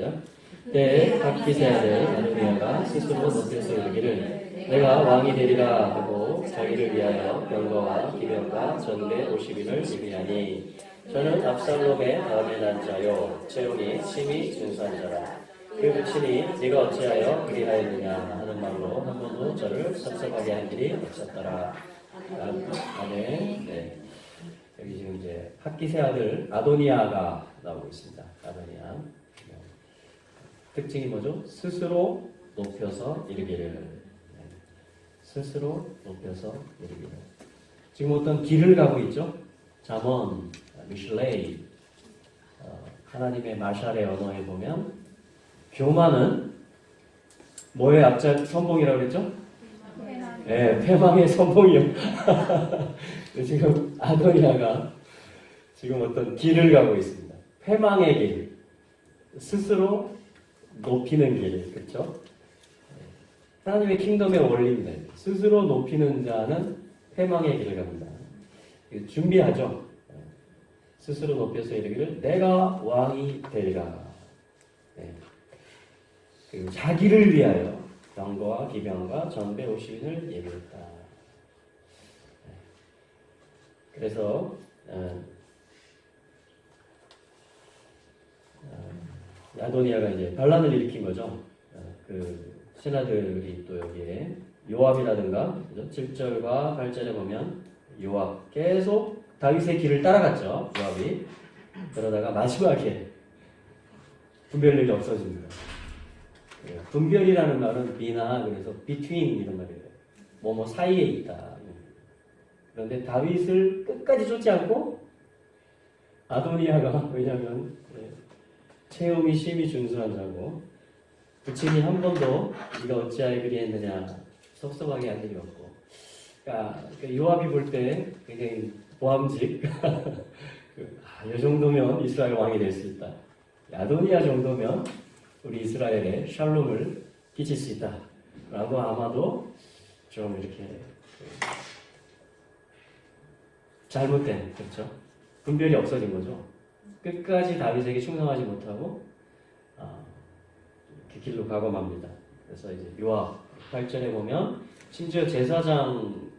시작. 때에 핫기세 아들 아도니아가 스스로 높여서 이르기를 내가 왕이 되리라 하고 자기를 위하여 병거와 기병과 전대 50인을 예비하니 저는 압살롬의 다음에 난 자요 채용이 심히 준수한 자라. 그 부친이 네가 어찌하여 그리하였느냐 하는 말로 한 번도 저를 섭섭하게 한 일이 없었더라. 아멘. 네. 여기 지금 이제 핫기세 아들 아도니아가 나오고 있습니다. 아도니아. 특징이 뭐죠? 스스로 높여서 이르기를. 네. 스스로 높여서 이르기를. 지금 어떤 길을 가고 있죠? 잠언, 미슐레이, 하나님의 마샬의 언어에 보면 교만은 뭐의 앞자 선봉이라고 그랬죠? 네, 패망의 선봉이요. 지금 아도니아가 지금 어떤 길을 가고 있습니다. 패망의 길, 스스로 높이는 길, 그렇죠? 하나님의 킹덤의 원리입니다. 스스로 높이는 자는 패망의 길을 갑니다. 준비하죠. 스스로 높여서 이르기를 내가 왕이 되리라. 네. 그리고 자기를 위하여 병거와 기병과 전대 50인을 예비했다. 네. 그래서 아도니아가 이제 반란을 일으킨 거죠. 그 신하들이 또 여기에 요압이라든가 7절과 8절에 보면 요압 계속 다윗의 길을 따라갔죠. 요압이. 그러다가 마지막에 분별력이 없어집니다. 분별이라는 말은 비나 그래서 between 이런 말이에요. 뭐뭐 사이에 있다. 그런데 다윗을 끝까지 쫓지 않고 아도니아가 왜냐하면 체험이 심히 준수한 자고 부친이 한 번도 네가 어찌하여 그리했느냐 섭섭하게 한 일이 없고 그러니까 요압이 볼 때 굉장히 보암직 이 정도면 이스라엘 왕이 될 수 있다. 아도니아 정도면 우리 이스라엘에 샬롬을 끼칠 수 있다. 라고 아마도 좀 이렇게 잘못된 그렇죠? 분별이 없어진 거죠. 끝까지 다윗에게 충성하지 못하고 그 길로 가고 맙니다. 그래서 이제 요압 8절에 보면 심지어 제사장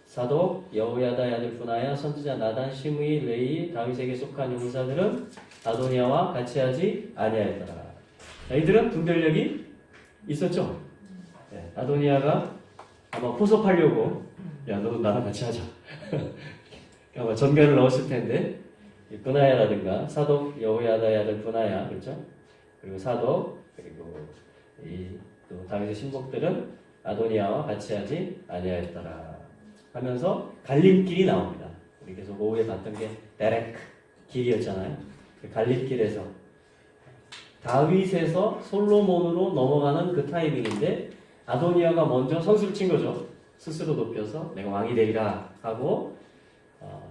사독 여호야다의 아들 분하야 선지자 나단 시므이 레이 다윗에게 속한 용사들은 아도니아와 같이 하지 아니하였더라. 이들은 분별력이 있었죠. 네, 아도니아가 아마 포섭하려고 야 너도 나랑 같이 하자. 아마 전가를 넣었을 텐데 분하야라든가 사독 여호야다의 아들 분하야 그렇죠? 그리고 사독 그리고 또 다윗의 신복들은 아도니아와 같이 하지 아니하였더라 하면서 갈림길이 나옵니다. 우리 계속 오후에 봤던 게 데렉 길이었잖아요. 그 갈림길에서 다윗에서 솔로몬으로 넘어가는 그 타이밍인데 아도니아가 먼저 선수를 친 거죠. 스스로 높여서 내가 왕이 되리라 하고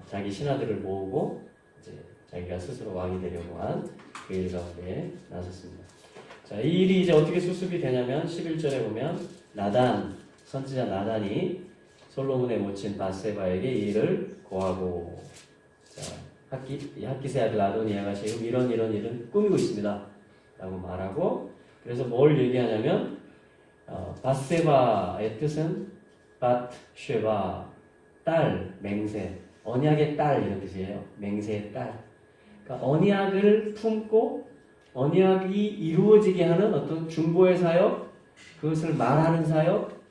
자기 신하들을 모으고 이제 자기가 스스로 왕이 되려고 한 그 일 가운데 나섰습니다. 자, 이 일이 이제 어떻게 수습이 되냐면 11절에 보면 나단, 선지자 나단이 솔로몬의 모친 바세바에게 이 일을 고하고 자, 핫기세 아들 아도니아가 지금 이런 일은 꾸미고 있습니다. 라고 말하고 그래서 뭘 얘기하냐면 바세바의 뜻은 밧쉐바 딸, 맹세 언약의 딸 이런 뜻이에요. 맹세의 딸. 그러니까 언약을 품고 언약이 이루어지게 하는 어떤 중보의 사역, 그것을 말하는 사역,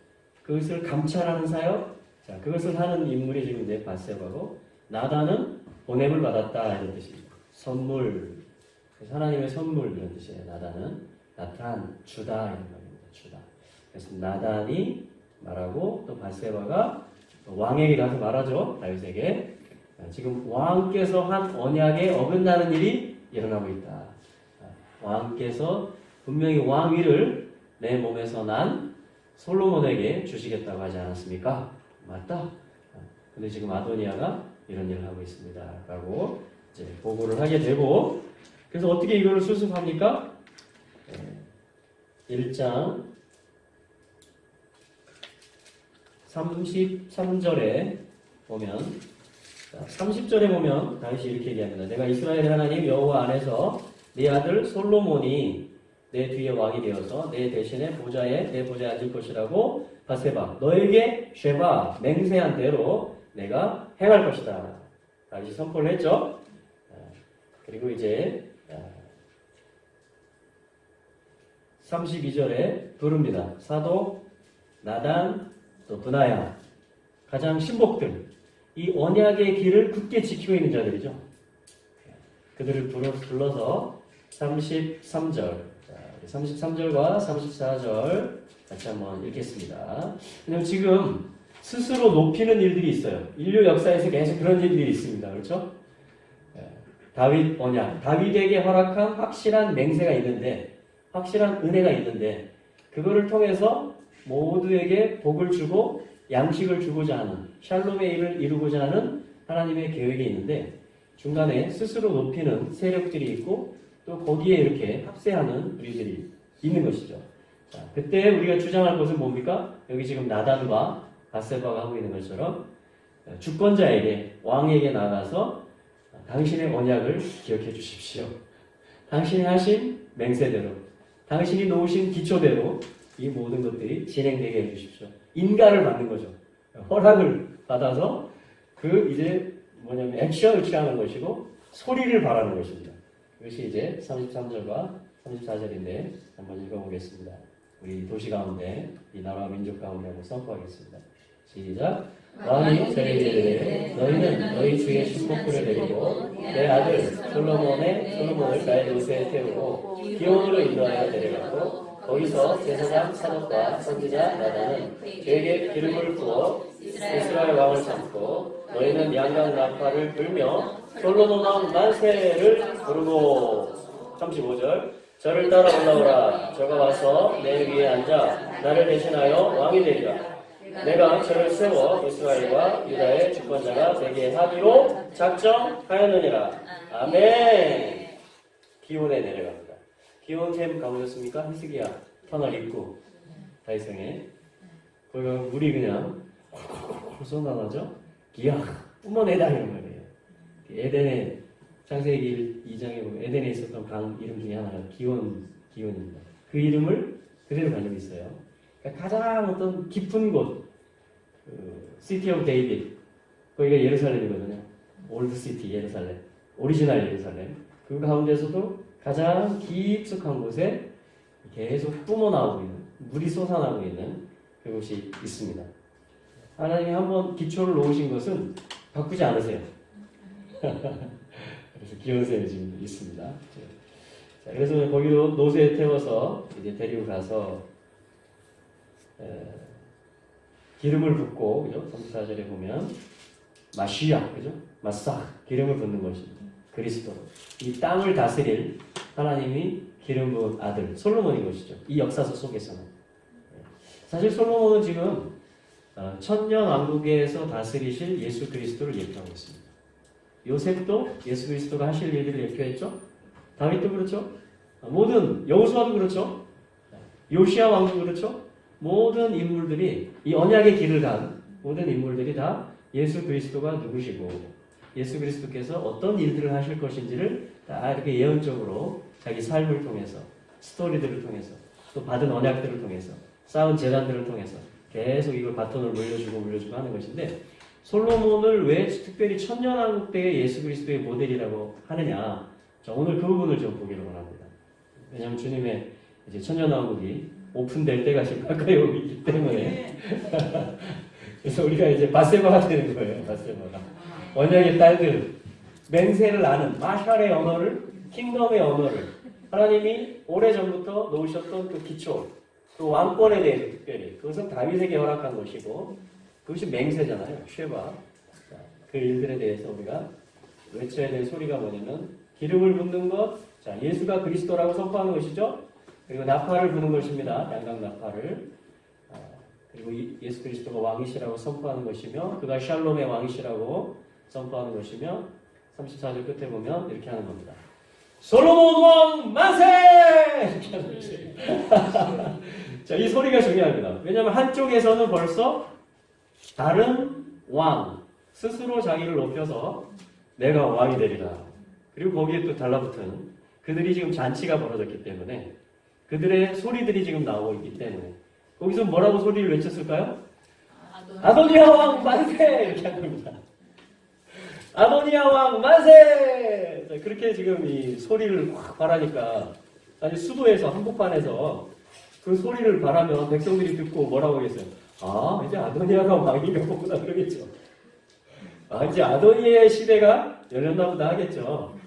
그것을 감찰하는 사역, 자 그것을 하는 인물이 지금 이제 바세바고 나단은 보냄을 받았다 이런 뜻입니다. 선물, 하나님의 선물 이런 뜻이에요. 나단은 나탄, 주다 이런 말입니다. 주다. 그래서 나단이 말하고 또 바세바가 왕에게 가서 말하죠. 다윗에게 지금 왕께서 한 언약에 어긋나는 일이 일어나고 있다. 왕께서 분명히 왕위를 내 몸에서 난 솔로몬에게 주시겠다고 하지 않았습니까? 맞다. 근데 지금 아도니아가 이런 일을 하고 있습니다. 라고 이제 보고를 하게 되고 그래서 어떻게 이거를 수습합니까? 1장 33절에 보면 30절에 보면 다윗이 이렇게 얘기합니다. 내가 이스라엘의 하나님 여호와 안에서 네 아들 솔로몬이 내 뒤에 왕이 되어서 내 대신에 내 보좌에 앉을 것이라고 바세바 너에게 쉐바 맹세한 대로 내가 행할 것이다. 다시 선포를 했죠. 그리고 이제 32절에 부릅니다. 사도 나단 또 브나야 가장 신복들 이 언약의 길을 굳게 지키고 있는 자들이죠. 그들을 불러서 33절 33절과 34절 같이 한번 읽겠습니다. 왜냐하면 지금 스스로 높이는 일들이 있어요. 인류 역사에서 계속 그런 일들이 있습니다. 그렇죠? 다윗 언약, 다윗에게 허락한 확실한 맹세가 있는데, 확실한 은혜가 있는데, 그거를 통해서 모두에게 복을 주고 양식을 주고자 하는 샬롬의 일을 이루고자 하는 하나님의 계획이 있는데, 중간에 스스로 높이는 세력들이 있고 또 거기에 이렇게 합세하는 우리들이 있는 것이죠. 자, 그때 우리가 주장할 것은 뭡니까? 여기 지금 나단과 바세바가 하고 있는 것처럼 주권자에게 왕에게 나가서 당신의 언약을 기억해 주십시오. 당신이 하신 맹세대로, 당신이 놓으신 기초대로 이 모든 것들이 진행되게 해 주십시오. 인가를 받는 거죠. 허락을 받아서 이제 뭐냐면 액션을 취하는 것이고 소리를 바라는 것입니다. 이것이 이제 33절과 34절인데 한번 읽어보겠습니다. 우리 도시 가운데 이 나라와 민족 가운데 한번 선포하겠습니다. 시작. 왕이 저에게 이르되 너희는 너희 주의 신복들을 데리고 내 아들 솔로몬을 나의 노새에 태우고 기온으로 인도하여 데려가고 거기서 제사장 사독과 선지자 나단은 저에게 기름을 부어 이스라엘 왕을 삼고 너희는 양강 나팔을 불며 솔로몬 왕 만세를 부르고 35절 저를 따라 올라오라. 저가 와서 내 위에 앉아 나를 대신하여 왕이 되리라. 내가 저를 세워 이스라엘과 유다의 주권자가 되게 하기로 작정하였느니라. 아멘. 기온에 내려갑니다. 기온 캠 가보셨습니까? 히스기야 터널 입구 다이성에 거기 물이 그냥 콜콜콜 쏟아나죠? 기야 뿜어내다 이런 말이에요. 에덴의 창세기 2장에 보면 에덴에 있었던 강 이름 중에 하나가 기온입니다. 그 이름을 그대로 가지고 있어요. 그러니까 가장 어떤 깊은 곳, 시티 오브 데이빗, 거기가 예루살렘이거든요. 올드 시티 예루살렘, 오리지널 예루살렘. 그 가운데서도 가장 깊숙한 곳에 계속 뿜어나오고 있는, 물이 솟아나고 있는 그곳이 있습니다. 하나님이 한번 기초를 놓으신 것은 바꾸지 않으세요. 그래서 기온샘이 지금 있습니다. 자, 그래서 거기로 노새에 태워서 이제 데리고 가서 기름을 붓고, 그죠? 34절에 보면 마시아, 그죠? 마사 기름을 붓는 것입니다. 그리스도 이 땅을 다스릴 하나님이 기름 부은 아들 솔로몬인 것이죠. 이 역사서 속에서는 사실 솔로몬은 지금 천년 왕국에서 다스리실 예수 그리스도를 예표하고 있습니다. 요셉도 예수 그리스도가 하실 일들을 예표했죠. 다윗도 그렇죠. 모든 여호수아도 그렇죠. 요시야 왕도 그렇죠. 모든 인물들이 이 언약의 길을 간 모든 인물들이 다 예수 그리스도가 누구시고 예수 그리스도께서 어떤 일들을 하실 것인지를 다 이렇게 예언적으로 자기 삶을 통해서 스토리들을 통해서 또 받은 언약들을 통해서 쌓은 재단들을 통해서 계속 이걸 바톤을 물려주고 하는 것인데 솔로몬을 왜 특별히 천년왕국 때의 예수 그리스도의 모델이라고 하느냐? 자, 오늘 그 부분을 좀 보기를 원합니다. 왜냐하면 주님의 이제 천년왕국이 오픈될 때가 지금 가까이 오고 있기 때문에 그래서 우리가 이제 바세바가 되는 거예요. 바세바가 언약의 딸들 맹세를 아는 마샬의 언어를 킹덤의 언어를 하나님이 오래전부터 놓으셨던 그 기초 그 왕권에 대해서 특별히 그것은 다윗에게 허락한 것이고 그것이 맹세잖아요. 쉐바. 그 일들에 대해서 우리가 외쳐야 될 소리가 뭐냐면 기름을 붓는 것, 자 예수가 그리스도라고 선포하는 것이죠. 그리고 나팔을 부는 것입니다. 양강 나팔을. 그리고 예수 그리스도가 왕이시라고 선포하는 것이며 그가 샬롬의 왕이시라고 선포하는 것이며 34절 끝에 보면 이렇게 하는 겁니다. 솔로몬 왕 만세! 이렇게 하는 것이에요. 자, 이 소리가 중요합니다. 왜냐하면 한쪽에서는 벌써 다른 왕 스스로 자기를 높여서 내가 왕이 되리라. 그리고 거기에 또 달라붙은 그들이 지금 잔치가 벌어졌기 때문에 그들의 소리들이 지금 나오고 있기 때문에 거기서 뭐라고 소리를 외쳤을까요? 아도니아 왕 만세! 이렇게 한 겁니다. 아도니아 왕 만세! 그렇게 지금 이 소리를 확 바라니까 아니 수도에서 한복판에서 그 소리를 바라면 백성들이 듣고 뭐라고 하겠어요? 아 이제 아도니아가 왕인가 보구나 그러겠죠. 아 이제 아도니아의 시대가 열렸나 보다 하겠죠.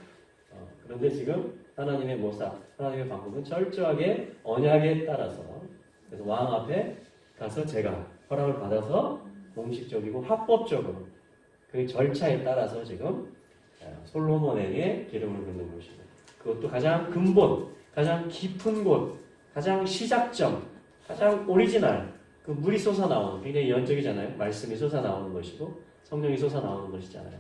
그런데 지금 하나님의 모사, 하나님의 방법은 철저하게 언약에 따라서 그래서 왕 앞에 가서 제가 허락을 받아서 공식적이고 합법적으로 그 절차에 따라서 지금 솔로몬에게 기름을 붓는 것입니다. 그것도 가장 근본, 가장 깊은 곳, 가장 시작점, 가장 오리지널 그 물이 솟아나오는 굉장히 연적이잖아요. 말씀이 솟아나오는 것이고 성령이 솟아나오는 것이잖아요.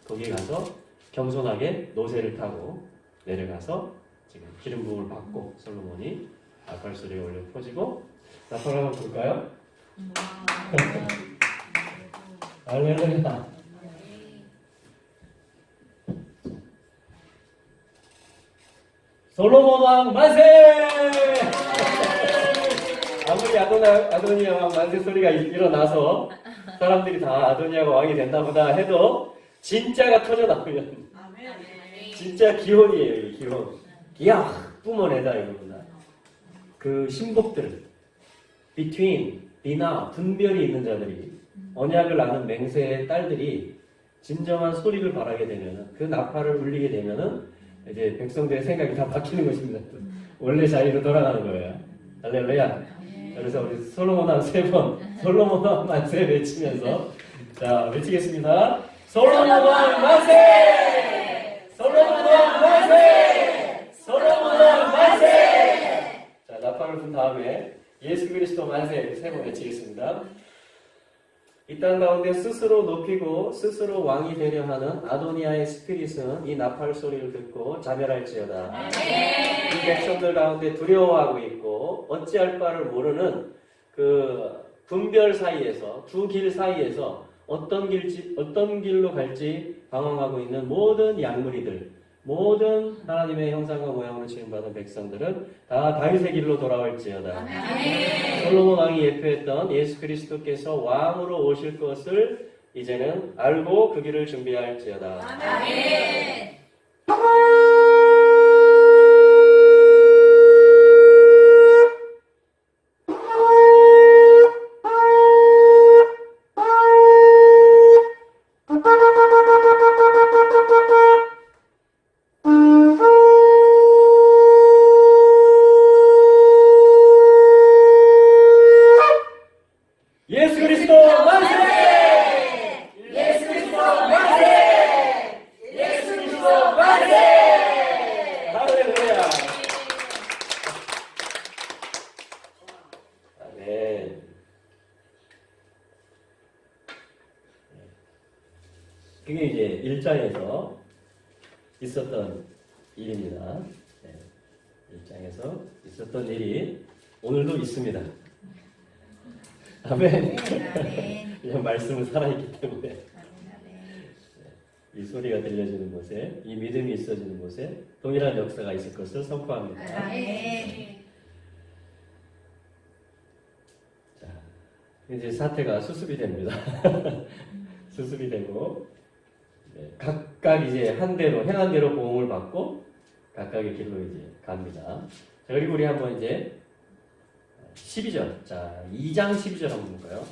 거기에 가서 겸손하게 노새를 타고 내려가서 지금 기름 부음을 받고 솔로몬이 나팔 소리가 올려 퍼지고 나팔을 한번 볼까요? 할렐루야. 솔로몬 왕 만세! 아무리 아도니아 왕 만세 소리가 일어나서 사람들이 다 아도니아가 왕이 된다 보다 해도 진짜가 터져 나오면 진짜 기혼이에요. 기혼. 이야 뿜어내다 이겁니다. 그 신복들 between, 비나 분별이 있는 자들이 언약을 아는 맹세의 딸들이 진정한 소리를 바라게 되면은 그 나팔을 울리게 되면은 이제 백성들의 생각이 다 바뀌는 것입니다. 원래 자리로 돌아가는 거예요. 할렐루야. 그래서 우리 솔로몬 왕 3번 솔로몬 왕 만세 외치면서 자 외치겠습니다. 솔로몬 왕 만세! 솔로몬 왕 만세! 솔로몬 왕 만세! 자 나팔을 분 다음에 예수 그리스도 만세 3번 외치겠습니다. 이 땅 가운데 스스로 높이고 스스로 왕이 되려 하는 아도니아의 스피릿은 이 나팔 소리를 듣고 자멸할지어다. 이 백성들 가운데 두려워하고 있고 어찌할 바를 모르는 그 분별 사이에서 두 길 사이에서 어떤 길로 갈지 방황하고 있는 모든 양무리들, 모든 하나님의 형상과 모양으로 지음받은 백성들은 다 다윗의 길로 돌아올지어다. 솔로몬 왕이 예표했던 예수 그리스도께서 왕으로 오실 것을 이제는 알고 그 길을 준비할지어다. 아멘. 예수 그리스도 만세! 예수 그리스도 만세! 예수 그리스도 만세! 할렐루야! 아멘. 그게 이제 1장에서 있었던 일입니다. 1장에서 있었던 일이 오늘도 있습니다. 아멘. 그냥 말씀은 살아있기 때문에 이 소리가 들려지는 곳에 이 믿음이 있어지는 곳에 동일한 역사가 있을 것을 선포합니다. 자, 이제 사태가 수습이 됩니다. 수습이 되고 각각 이제 한 대로 행한 대로 보응을 받고 각각의 길로 이제 갑니다. 자, 그리고 우리 한번 이제 12절. 자, 2장 12절 한번 볼까요?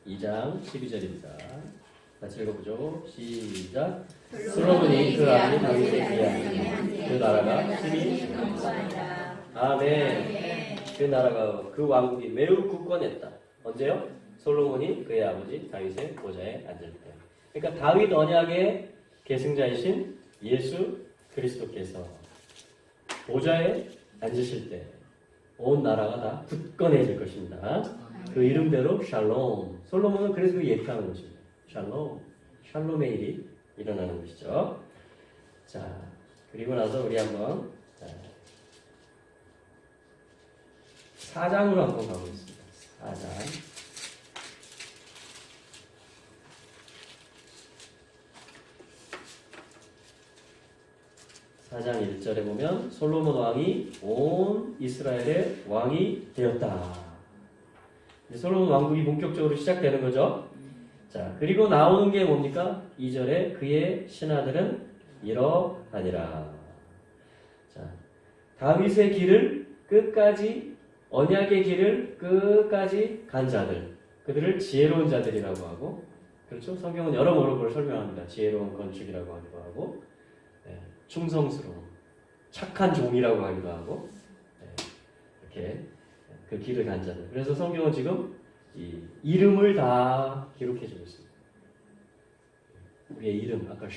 2장 12절입니다. 같이 읽어보죠. 시작. 솔로몬이 그 아들 다윗에 비하니 그 나라가 심히 아멘. 그 나라가 그 왕국이 매우 굳건했다. 언제요? 솔로몬이 그의 아버지 다윗의 보좌에 앉을 때. 그러니까 다윗 언약의 계승자이신 예수 그리스도께서 보좌에 앉으실 때 온 나라가 다 굳건해질 것입니다. 그 이름대로 샬롬. 솔로몬은 그래서 그 예표하는 것입니다. 샬롬. 샬롬의 일이 일어나는 것이죠. 자, 그리고 나서 우리 한번 4장으로 한번 가보겠습니다. 4장. 4장 1절에 보면 솔로몬 왕이 온 이스라엘의 왕이 되었다. 솔로몬 왕국이 본격적으로 시작되는 거죠. 자, 그리고 나오는 게 뭡니까? 2절에 그의 신하들은 이러하니라. 자, 다윗의 길을 끝까지, 언약의 길을 끝까지 간 자들, 그들을 지혜로운 자들이라고 하고, 그렇죠? 성경은 여러모로 그걸 설명합니다. 지혜로운 건축이라고 하기도 하고, 충성스러운, 착한 종이라고 하기도 하고, 이렇게 그 길을 간 자들. 그래서 성경은 지금 이 이름을 다 기록해주고 있습니다. 우리의 이름, 아까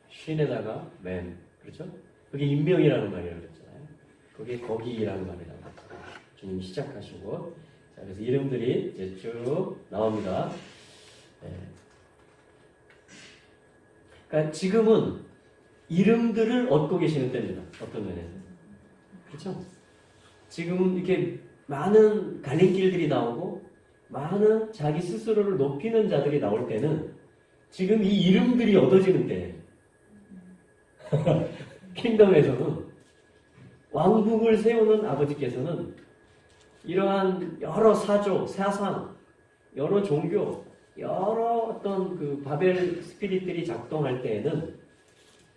쉰에다가 맨, 그렇죠? 그게 인명이라는 말이라고 그랬잖아요. 그게 거기라는 말이라고 했잖아요. 주님이 시작하시고, 자, 그래서 이름들이 이제 쭉 나옵니다. 그러니까 지금은 이름들을 얻고 계시는 때입니다. 어떤 면에서. 그렇죠? 지금 이렇게 많은 갈림길들이 나오고 많은 자기 스스로를 높이는 자들이 나올 때는 지금 이 이름들이 얻어지는 때예요. 킹덤에서는 왕국을 세우는 아버지께서는 이러한 여러 사조, 사상, 여러 종교, 여러 어떤 그 바벨 스피릿들이 작동할 때에는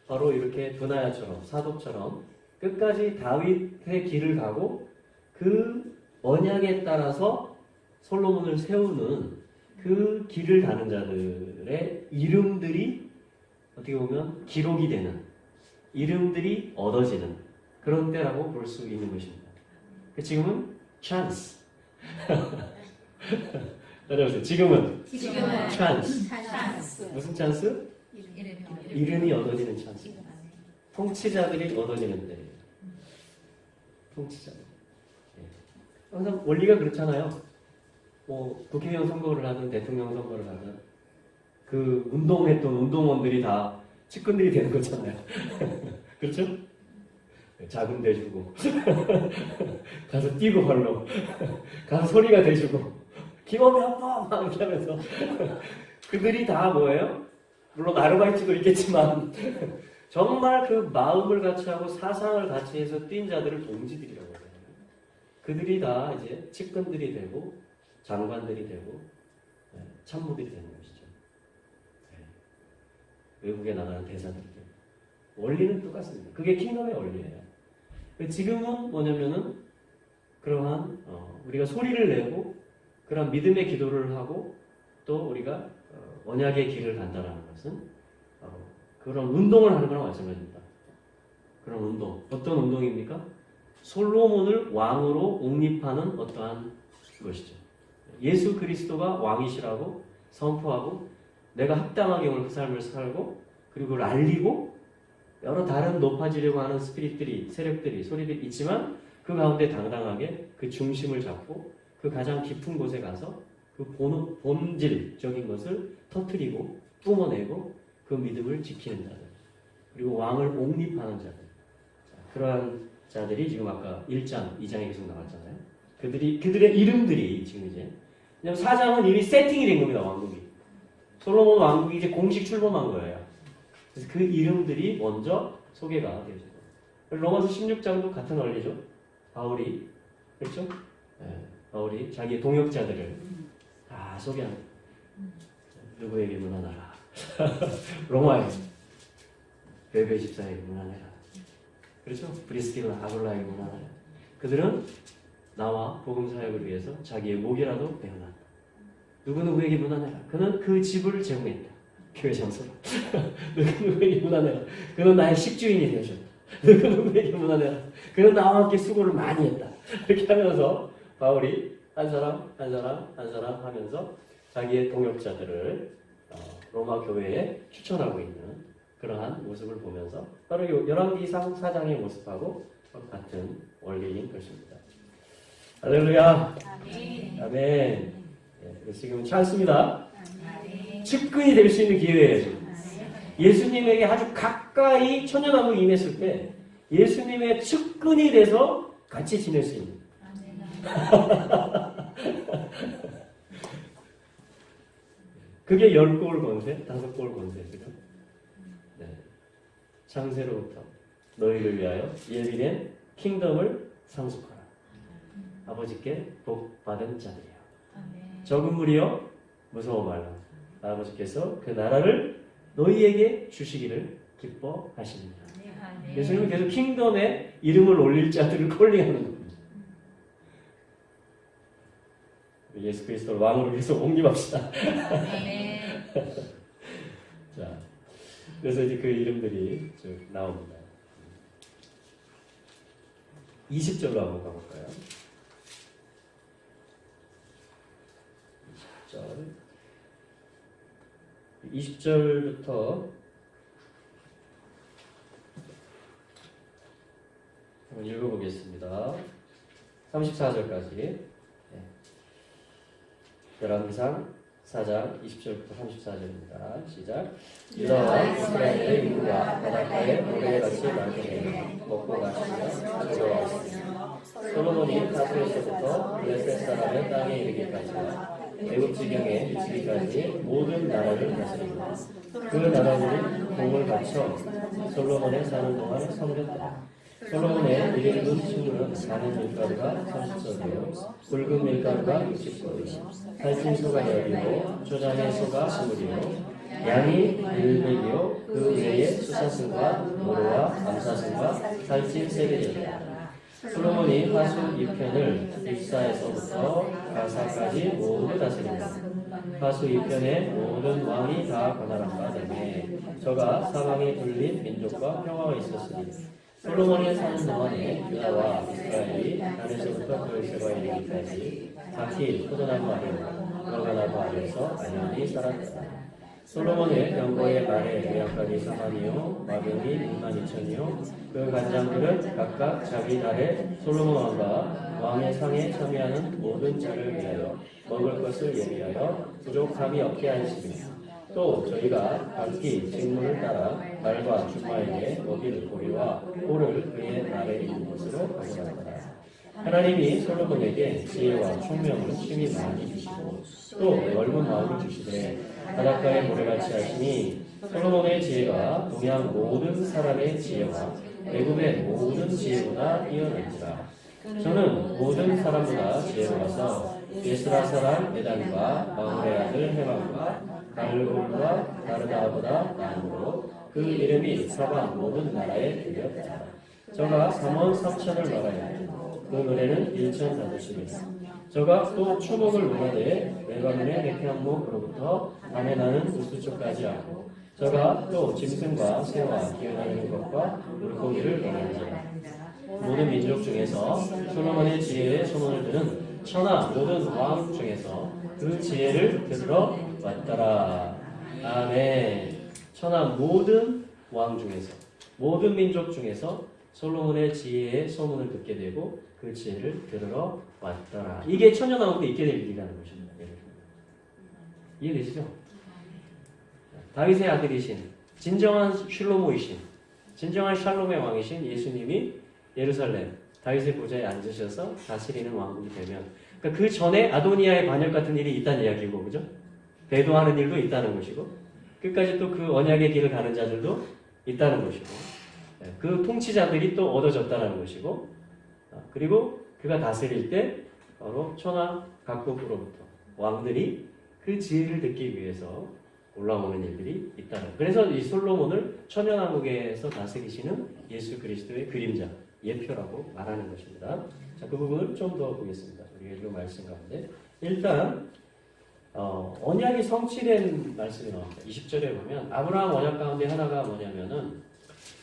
바로 이렇게 브나야처럼 사도처럼 끝까지 다윗의 길을 가고 그 언약에 따라서 솔로몬을 세우는 그 길을 가는 자들의 이름들이 어떻게 보면 기록이 되는, 이름들이 얻어지는 그런 때라고 볼 수 있는 것입니다. 지금은 찬스. 따라오세요. 지금은 찬스. 무슨 찬스? 이름이 얻어지는 찬스. 통치자들이 얻어지는 때예요. 통치자들. 항상 원리가 그렇잖아요. 뭐 국회의원 선거를 하든 대통령 선거를 하든 그 운동했던 운동원들이 다 측근들이 되는 거잖아요. 그렇죠? 자금 대주고 가서 뛰고 발로 가서 소리가 대주고 김어미 아빠 막 이렇게 하면서 그들이 다 뭐예요? 물론 아르바이트도 있겠지만 정말 그 마음을 같이 하고 사상을 같이 해서 뛴 자들을 동지들이라고 해요. 그들이 다 이제 측근들이 되고 장관들이 되고 참모들이 되는 것이죠. 외국에 나가는 대사들이 되고 원리는 똑같습니다. 그게 킹덤의 원리예요. 지금은 뭐냐면은 그러한 우리가 소리를 내고 그런 믿음의 기도를 하고 또 우리가 언약의 길을 간다라는 것은 그런 운동을 하는 거랑 마찬가지입니다. 그런 운동. 어떤 운동입니까? 솔로몬을 왕으로 옹립하는 어떠한 것이죠. 예수 그리스도가 왕이시라고 선포하고 내가 합당하게 오늘 그 삶을 살고 그리고 그걸 알리고 여러 다른 높아지려고 하는 스피릿들이, 세력들이, 소리들이 있지만 그 가운데 당당하게 그 중심을 잡고 그 가장 깊은 곳에 가서 그 본질적인 것을 터뜨리고 뿜어내고 그 믿음을 지키는 자들 그리고 왕을 옹립하는 자들 그러한 자들이 지금 아까 1장, 2장에 계속 나왔잖아요. 그들의 이름들이 지금 이제 왜냐면 4장은 이미 세팅이 된 겁니다. 왕국이 솔로몬 왕국이 이제 공식 출범한 거예요. 그래서 그 이름들이 먼저 소개가 되죠. 로마서 16장도 같은 원리죠. 바울이 그렇죠? 바울이 자기의 동역자들을 다 소개합니다. 누구에게 문안하라. 로마에 베베 집사에게 문안해라. 그렇죠? 브리스길라 아굴라에게 문안하라. 그들은 나와 복음 사역을 위해서 자기의 목이라도 베어놨다. 누구누구에게 문안해라. 그는 그 집을 제공했다. 교회 장소로. 누구누구에게 문안해라. 그는 나의 식주인이 되어줬다. 누구누구에게 문안해라. 그는 나와 함께 수고를 많이 했다. 이렇게 하면서 바울이 한 사람 하면서 자기의 동역자들을 로마 교회에 추천하고 있는 그러한 모습을 보면서 바로 열왕기상 4장의 모습하고 같은 원리인 것입니다. 할렐루야. 아멘. 지금은 찬스입니다. 측근이 될 수 있는 기회예요. 예수님에게 아주 가까이 천연함을 임했을 때 예수님의 측근이 돼서 같이 지낼 수 있는. 그게 10골 권세, 5골 권세. 그죠? 네. 창세로부터 너희를 위하여 예비된 킹덤을 상속하라. 아버지께 복 받은 자들이야. 적은 무리여 무서워 말라. 아버지께서 그 나라를 너희에게 주시기를 기뻐하십니다. 예수님은 계속 킹덤에 이름을 올릴 자들을 콜링하는 겁니다. 예수 그리스도를 왕으로 계속 옹립합시다. 자, 그래서 이제 그 이름들이 쭉 나옵니다. 20절로 한번 가볼까요? 20절부터 한번 읽어보겠습니다. 34절까지. 열왕기상 4장 20절부터 34절입니다. 시작. 유다와 이스라엘의 인구가 바닷가에 모래같이 많게 먹고 마시며 즐거워했으며 솔로몬이 타소에서부터 블레셋 사람의 땅에 이르기까지와 애굽 지경에 미치기까지 모든 나라를 다스리고 그 나라들이 공을 바쳐 솔로몬에 사는 동안 섬겼다. 솔로몬의 일일분 식물은 가는 밀가루가 30소리요 굵은 밀가루가 60소리요 살찐 소가 10이요 초장의 소가 20이요 양이 100이요 그 외에 수사승과 모로와 암사승과 살찐 새들이었다. 솔로몬이 하수 2편을 입사에서부터 가사까지 모두 다스린다. 하수 2편의 모든 왕이 다 관할한 바 되매 저가 사방에 둘린 민족과 평화가 있었으니 솔로몬이 사는 동안에 유다와 이스라엘이 단에서부터 그에서가 이르기까지 각기 포도나무 아래와 무화과나무 아래에서 안연히 살았다. 솔로몬의 병거의 말에 매약간이 4만이요 마병이 62,000이요 그 간장들은 각각 자기 달에 솔로몬 왕과 왕의 상에 참여하는 모든 자를 위하여 먹을 것을 예비하여 부족함이 없게 하시며 또 저희가 각기 직무를 따라 말과 주마에게 먹일 고리와 꼴을 그의 날에 있는 곳으로 가져갔다. 하나님이 솔로몬에게 지혜와 총명을 힘이 많이 주시고 또 넓은 마음을 주시되 바닷가에 모래같이 하시니 솔로몬의 지혜가 동양 모든 사람의 지혜와 애굽의 모든 지혜보다 뛰어난지라. 저는 모든 사람보다 지혜로워서 예스라 사람 에단과 마므레 아들 헤만과 갈골과 다르다보다 나음으로 그 이름이 서방 모든 나라에 들렸다. 저가 3원 3천을 말하였고 그 노래는 1,400이다. 저가 또 추목을 문화대에 레바논의 백향목으로부터 밤에 나는 우수초까지 하고 저가 또 짐승과 새와 기어다니는 것과 물고기를 원하는지라. 모든 민족 중에서 솔로몬의 지혜에 소문을 드는 천하 모든 왕 중에서 그 지혜를 들으러 왔더라. 아멘. 천하 모든 왕 중에서 모든 민족 중에서 솔로몬의 지혜의 소문을 듣게 되고 그 지혜를 들으러 왔더라. 이게 천년왕국에 있게 될 일이라는 것입니다. 이해되시죠? 다윗의 아들이신 진정한 슐로모이신 진정한 샬롬의 왕이신 예수님이 예루살렘 다윗의 보좌에 앉으셔서 다스리는 왕국이 되면 그러니까 그 전에 아도니아의 반역 같은 일이 있다는 이야기고 그죠? 배도하는 일도 있다는 것이고 끝까지 또 그 언약의 길을 가는 자들도 있다는 것이고 그 통치자들이 또 얻어졌다는 것이고 그리고 그가 다스릴 때 바로 천하 각국으로부터 왕들이 그 지혜를 듣기 위해서 올라오는 일들이 있다는 그래서 이 솔로몬을 천연왕국에서 다스리시는 예수 그리스도의 그림자 예표라고 말하는 것입니다. 자, 그 부분을 좀 더 보겠습니다. 우리가 이 말씀 가운데 일단 언약이 성취된 말씀이 나옵니다. 20절에 보면 아브라함 언약 가운데 하나가 뭐냐면은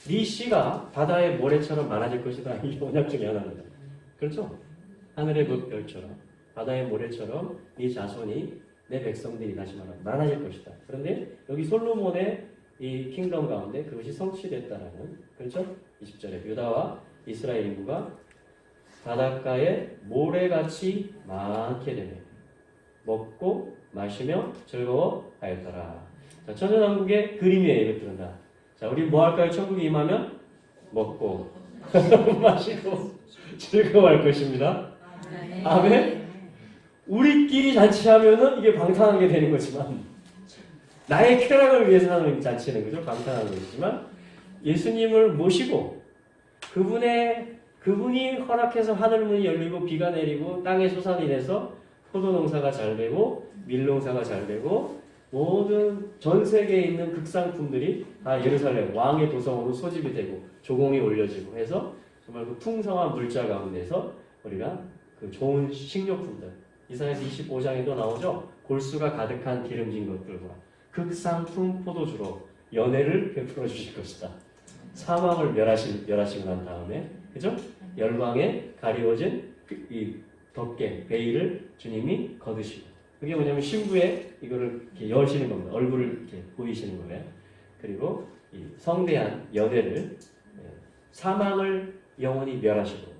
네 씨가 바다의 모래처럼 많아질 것이다. 이 언약 중에 하나입니다. 그렇죠? 하늘의 별처럼 바다의 모래처럼 네 자손이 내 백성들이 다시 말하면 많아질 것이다. 그런데 여기 솔로몬의 이 킹덤 가운데 그것이 성취됐다라는 그렇죠? 20절에 유다와 이스라엘 인구가 바닷가에 모래같이 많게 되네. 먹고 마시며 즐거워하였더라. 자, 천연왕국의 그림이에요. 이것들은 다. 자, 우리 뭐 할까요? 천국에 임하면 먹고 마시고 즐거워할 것입니다. 아멘. 우리끼리 잔치하면은 이게 방탕하게 되는 거지만 나의 쾌락을 위해서 하는 잔치는 그죠? 방탕한 것이지만 예수님을 모시고 그분이 허락해서 하늘 문이 열리고 비가 내리고 땅에 솟아내 내서 포도 농사가 잘 되고 밀 농사가 잘 되고 모든 전 세계에 있는 극상품들이 다 예루살렘 왕의 도성으로 소집이 되고 조공이 올려지고 해서 정말 그 풍성한 물자 가운데서 우리가 그 좋은 식료품들 이사야서 25장에도 나오죠. 골수가 가득한 기름진 것들과 극상품 포도주로 연회를 베풀어 주실 것이다. 사망을 멸하시고 난 다음에 그죠? 열방에 가리워진 이 덮개 베일을 주님이 거두시고 그게 뭐냐면 신부의 이거를 이렇게 여시는 겁니다. 얼굴을 이렇게 보이시는 거예요. 그리고 이 성대한 연회를 사망을 영원히 멸하시고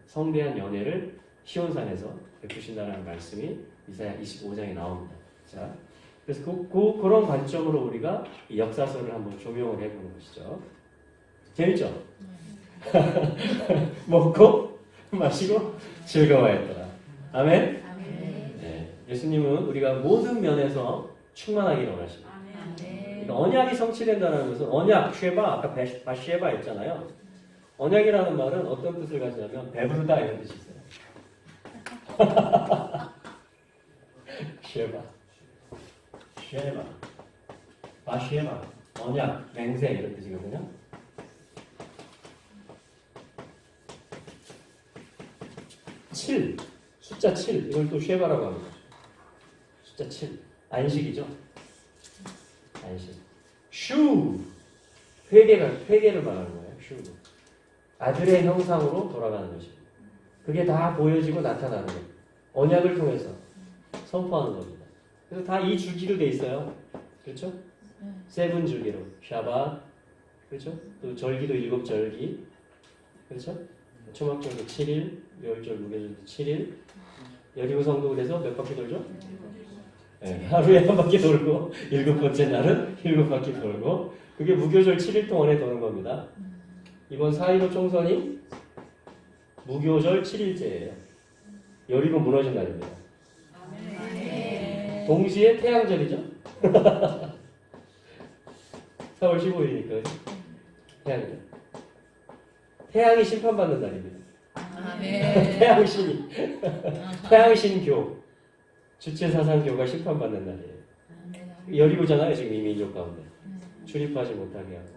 성대한 연회를 시온산에서 베푸신다는 말씀이 이사야 25장에 나옵니다. 자, 그래서 그런 관점으로 우리가 이 역사서를 한번 조명을 해보는 것이죠. 재밌죠? 먹고 마시고 즐거워했더라. 아멘? 네. 예수님은 우리가 모든 면에서 충만하기를 원하십니다. 그러니까 언약이 성취된다는 것은 언약, 쉐바, 아까 바쉐바 했잖아요. 언약이라는 말은 어떤 뜻을 가지냐면 배부르다 이런 뜻이 있어요. 쉐바, 바쉐바, 언약, 맹세 이런 뜻이거든요. 숫자 7 이걸 또 쉐바라고 합니다. 숫자 7 안식이죠. 안식. 슈 회개를 말하는 거예요. 슈 아들의 형상으로 돌아가는 것입니다. 그게 다 보여지고 나타나는 거예요. 언약을 통해서 선포하는 겁니다. 그래서 다 이 줄기로 돼 있어요. 그렇죠? 세븐 줄기로 샤바 그렇죠? 또 절기도 7절기 그렇죠? 초막절도 7일, 멸절 무교절도 7일, 여리고 성도 그래서 몇 바퀴 돌죠? 네, 하루에 한 바퀴 돌고 7번째 날은 7바퀴 돌고 그게 무교절 7일 동안에 도는 겁니다. 이번 4.15 총선이 무교절 7일째예요. 여리고 무너진 날입니다. 동시에 태양절이죠? 4월 15일이니까 태양절. 태양이 심판받는 날입니다. 태양신이 태양신교 주체사상교가 심판받는 날이에요. 여리고잖아요. 지금 이 민족 가운데 출입하지 못하게 하고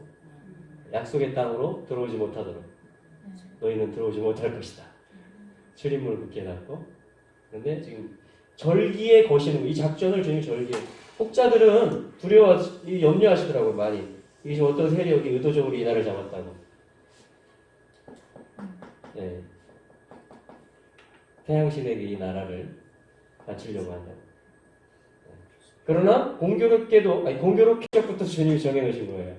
약속의 땅으로 들어오지 못하도록 너희는 들어오지 못할 것이다. 출입문을 굳게 닫고 그런데 지금 절기에 거시는 이 작전을 주님 절기에 혹자들은 염려하시더라고요. 많이 이게 지금 어떤 세력이 의도적으로 이 날을 잡았다고. 네. 태양신에게 이 나라를 바치려고 한다고. 네. 그러나 공교롭게부터 주님이 정해놓으신 거예요.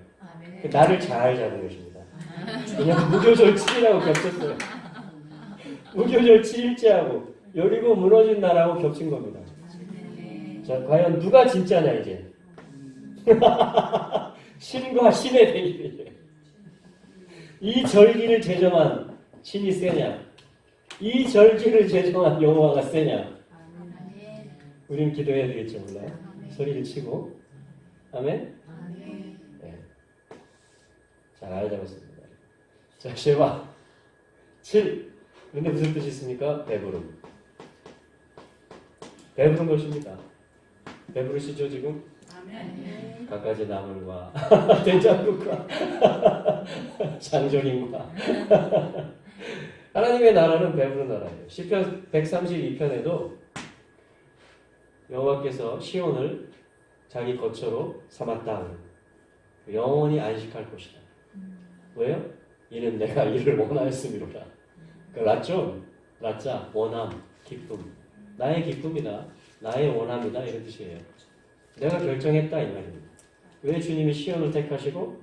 그 날을 잘 잡은 것입니다. 왜냐하면 무교절 7일하고 겹쳤어요. 무교절 7일째하고 여리고 무너진 날하고 겹친 겁니다. 자, 과연 누가 진짜냐 이제. 신과 신의 대결이에요. 이 절기를 제정한 신이 세냐? 이 절기를 제정한 여호와가 세냐? 우리는 기도해야 되겠죠, 몰라요? 소리를 치고. 아멘? 네. 잘 잡았습니다. 자, 쉐바. 7. 그런데 무슨 뜻이 있습니까? 배부름. 배부른 것입니다. 배부르시죠, 지금? 갖가지 나물과 된장국과 장조림과 하나님의 나라는 배부른 나라예요. 시편 132편에도 여호와께서 시온을 자기 거처로 삼았다. 영원히 안식할 곳이다. 왜요? 이는 내가 이를 원하였음이로라. 라좀, 라자, 원함, 기쁨. 나의 기쁨이다. 나의 원함이다. 이런 뜻이에요. 내가 결정했다 이 말입니다. 왜 주님이 시온을 택하시고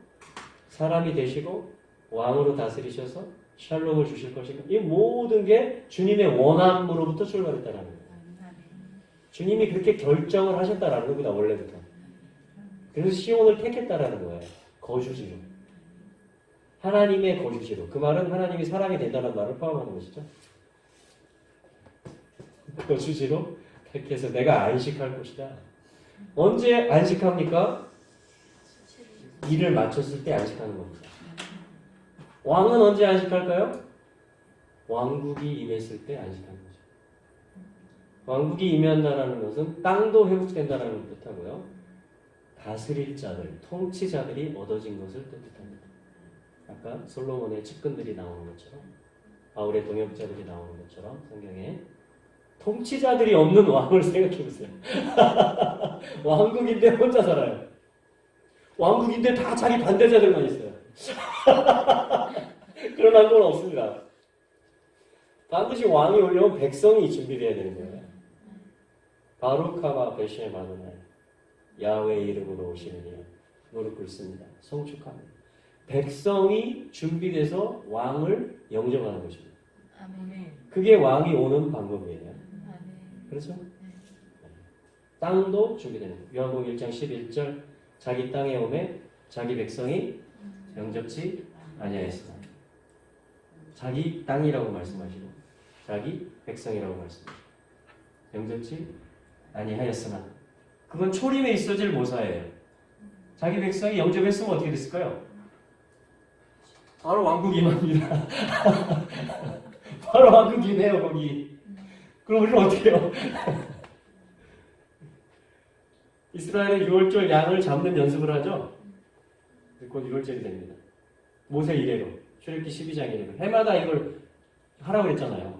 사람이 되시고 왕으로 다스리셔서 샬롬을 주실 것인가? 이 모든 게 주님의 원함으로부터 출발했다라는 거예요. 주님이 그렇게 결정을 하셨다라는 겁니다. 원래부터. 그래서 시온을 택했다라는 거예요. 거주지로. 하나님의 거주지로. 그 말은 하나님이 사람이 된다는 말을 포함하는 것이죠. 거주지로 택해서 내가 안식할 곳이다. 언제 안식합니까? 일을 마쳤을 때 안식하는 겁니다. 왕은 언제 안식할까요? 왕국이 임했을 때 안식하는 거죠. 왕국이 임한다라는 것은 땅도 회복된다라는 걸 뜻하고요. 다스릴 자들, 통치자들이 얻어진 것을 뜻합니다. 아까 솔로몬의 측근들이 나오는 것처럼, 바울의 동역자들이 나오는 것처럼 성경에 통치자들이 없는 왕을 생각해 보세요. 왕국인데 혼자 살아요. 왕국인데 다 자기 반대자들만 있어요. 그런 왕국은 없습니다. 반드시 왕이 오려면 백성이 준비되어야 되는 거예요. 바루카와 베시의 마누날 야훼의 이름으로 오시느니라 무릎 꿇습니다. 송축합니다. 백성이 준비돼서 왕을 영접하는 것입니다. 아멘. 그게 왕이 오는 방법이에요. 그렇죠? 땅도 준비되는 거예요. 요한복음 1장 11절 자기 땅에 오매 자기 백성이 영접지 아니하였으나 자기 땅이라고 말씀하시고 자기 백성이라고 말씀하시고 영접지 아니하였으나 그건 초림에 있어질 모사예요. 자기 백성이 영접했으면 어떻게 됐을까요? 바로 왕국임합니다. 바로 왕국이네요 거기. 그럼 우리는 어떻게 해요? 이스라엘은 6월절 양을 잡는 연습을 하죠. 곧 6월절이 됩니다. 모세 이래로 출애굽기 12장 이래로 해마다 이걸 하라고 그랬잖아요.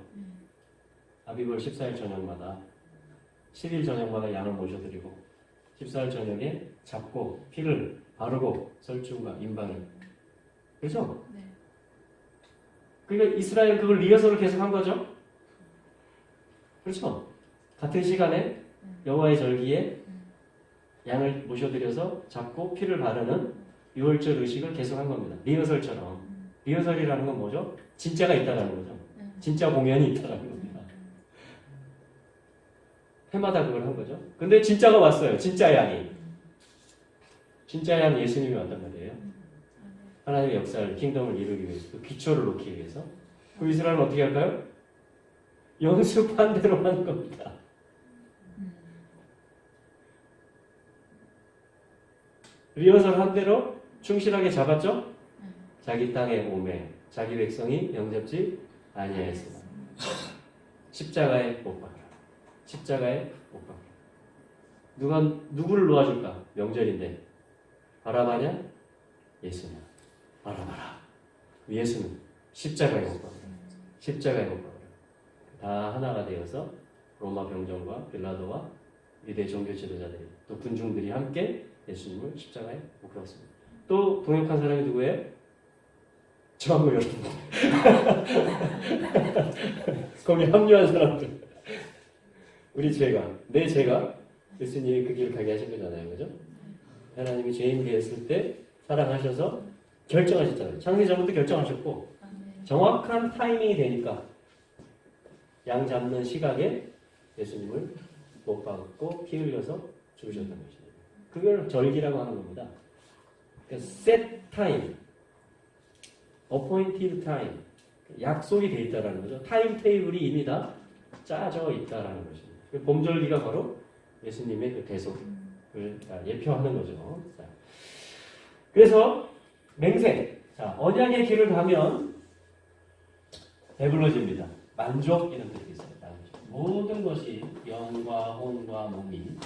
아비골 14일 저녁마다 10일 저녁마다 양을 모셔드리고 14일 저녁에 잡고 피를 바르고 설중과 임방을 그렇죠? 네. 그러니까 이스라엘 그걸 리허설을 계속 한 거죠. 그렇죠? 같은 시간에 여호와의 절기에 양을 모셔드려서 잡고 피를 바르는 6월절 의식을 계속 한 겁니다. 리허설처럼. 리허설이라는 건 뭐죠? 진짜가 있다는 거죠. 진짜 공연이 있다는 겁니다. 해마다 그걸 한 거죠. 근데 진짜가 왔어요. 진짜 양이. 진짜 양 예수님이 왔단 말이에요. 하나님의 역사를, 킹덤을 이루기 위해서, 그 기초를 놓기 위해서. 그 이스라엘은 어떻게 할까요? 연습한 대로 하는 겁니다. 리허설 한 대로 충실하게 잡았죠? 자기 땅에 오매 자기 백성이 영접지 아니하였으나 십자가에 못 박으라. 십자가에 못 박으라. 누구를 놓아줄까? 명절인데 바라바냐? 예수냐? 바라바라. 예수는 십자가에 못 박으라. 십자가에 못 박으라. 다 하나가 되어서 로마 병정과 빌라도와 유대 종교 지도자들이 또 군중들이 함께 예수님을 십자가에 못 박았습니다. 또 동역한 사람이 누구예요? 저하고 여러분. 거기 합류한 사람들. 우리 내 죄가 예수님이 그 길을 가게 하신 거잖아요. 그죠? 하나님이 죄인 되었을 때 사랑하셔서 결정하셨잖아요. 창세전부터 결정하셨고 정확한 타이밍이 되니까 양 잡는 시각에 예수님을 못 박고 피 흘려서 죽으셨던 것입니다. 그걸 절기라고 하는 겁니다. 그러니까 set time, appointed time, 약속이 돼 있다라는 거죠. 타임 테이블이 이미 다 짜져 있다라는 것입니다. 봄절기가 바로 예수님의 그 대속을 예표하는 거죠. 자, 그래서 맹세, 자, 언약의 길을 가면 배불러집니다. 만족 이런 뜻이 있어요. 만족. 모든 것이 영과 혼과 몸이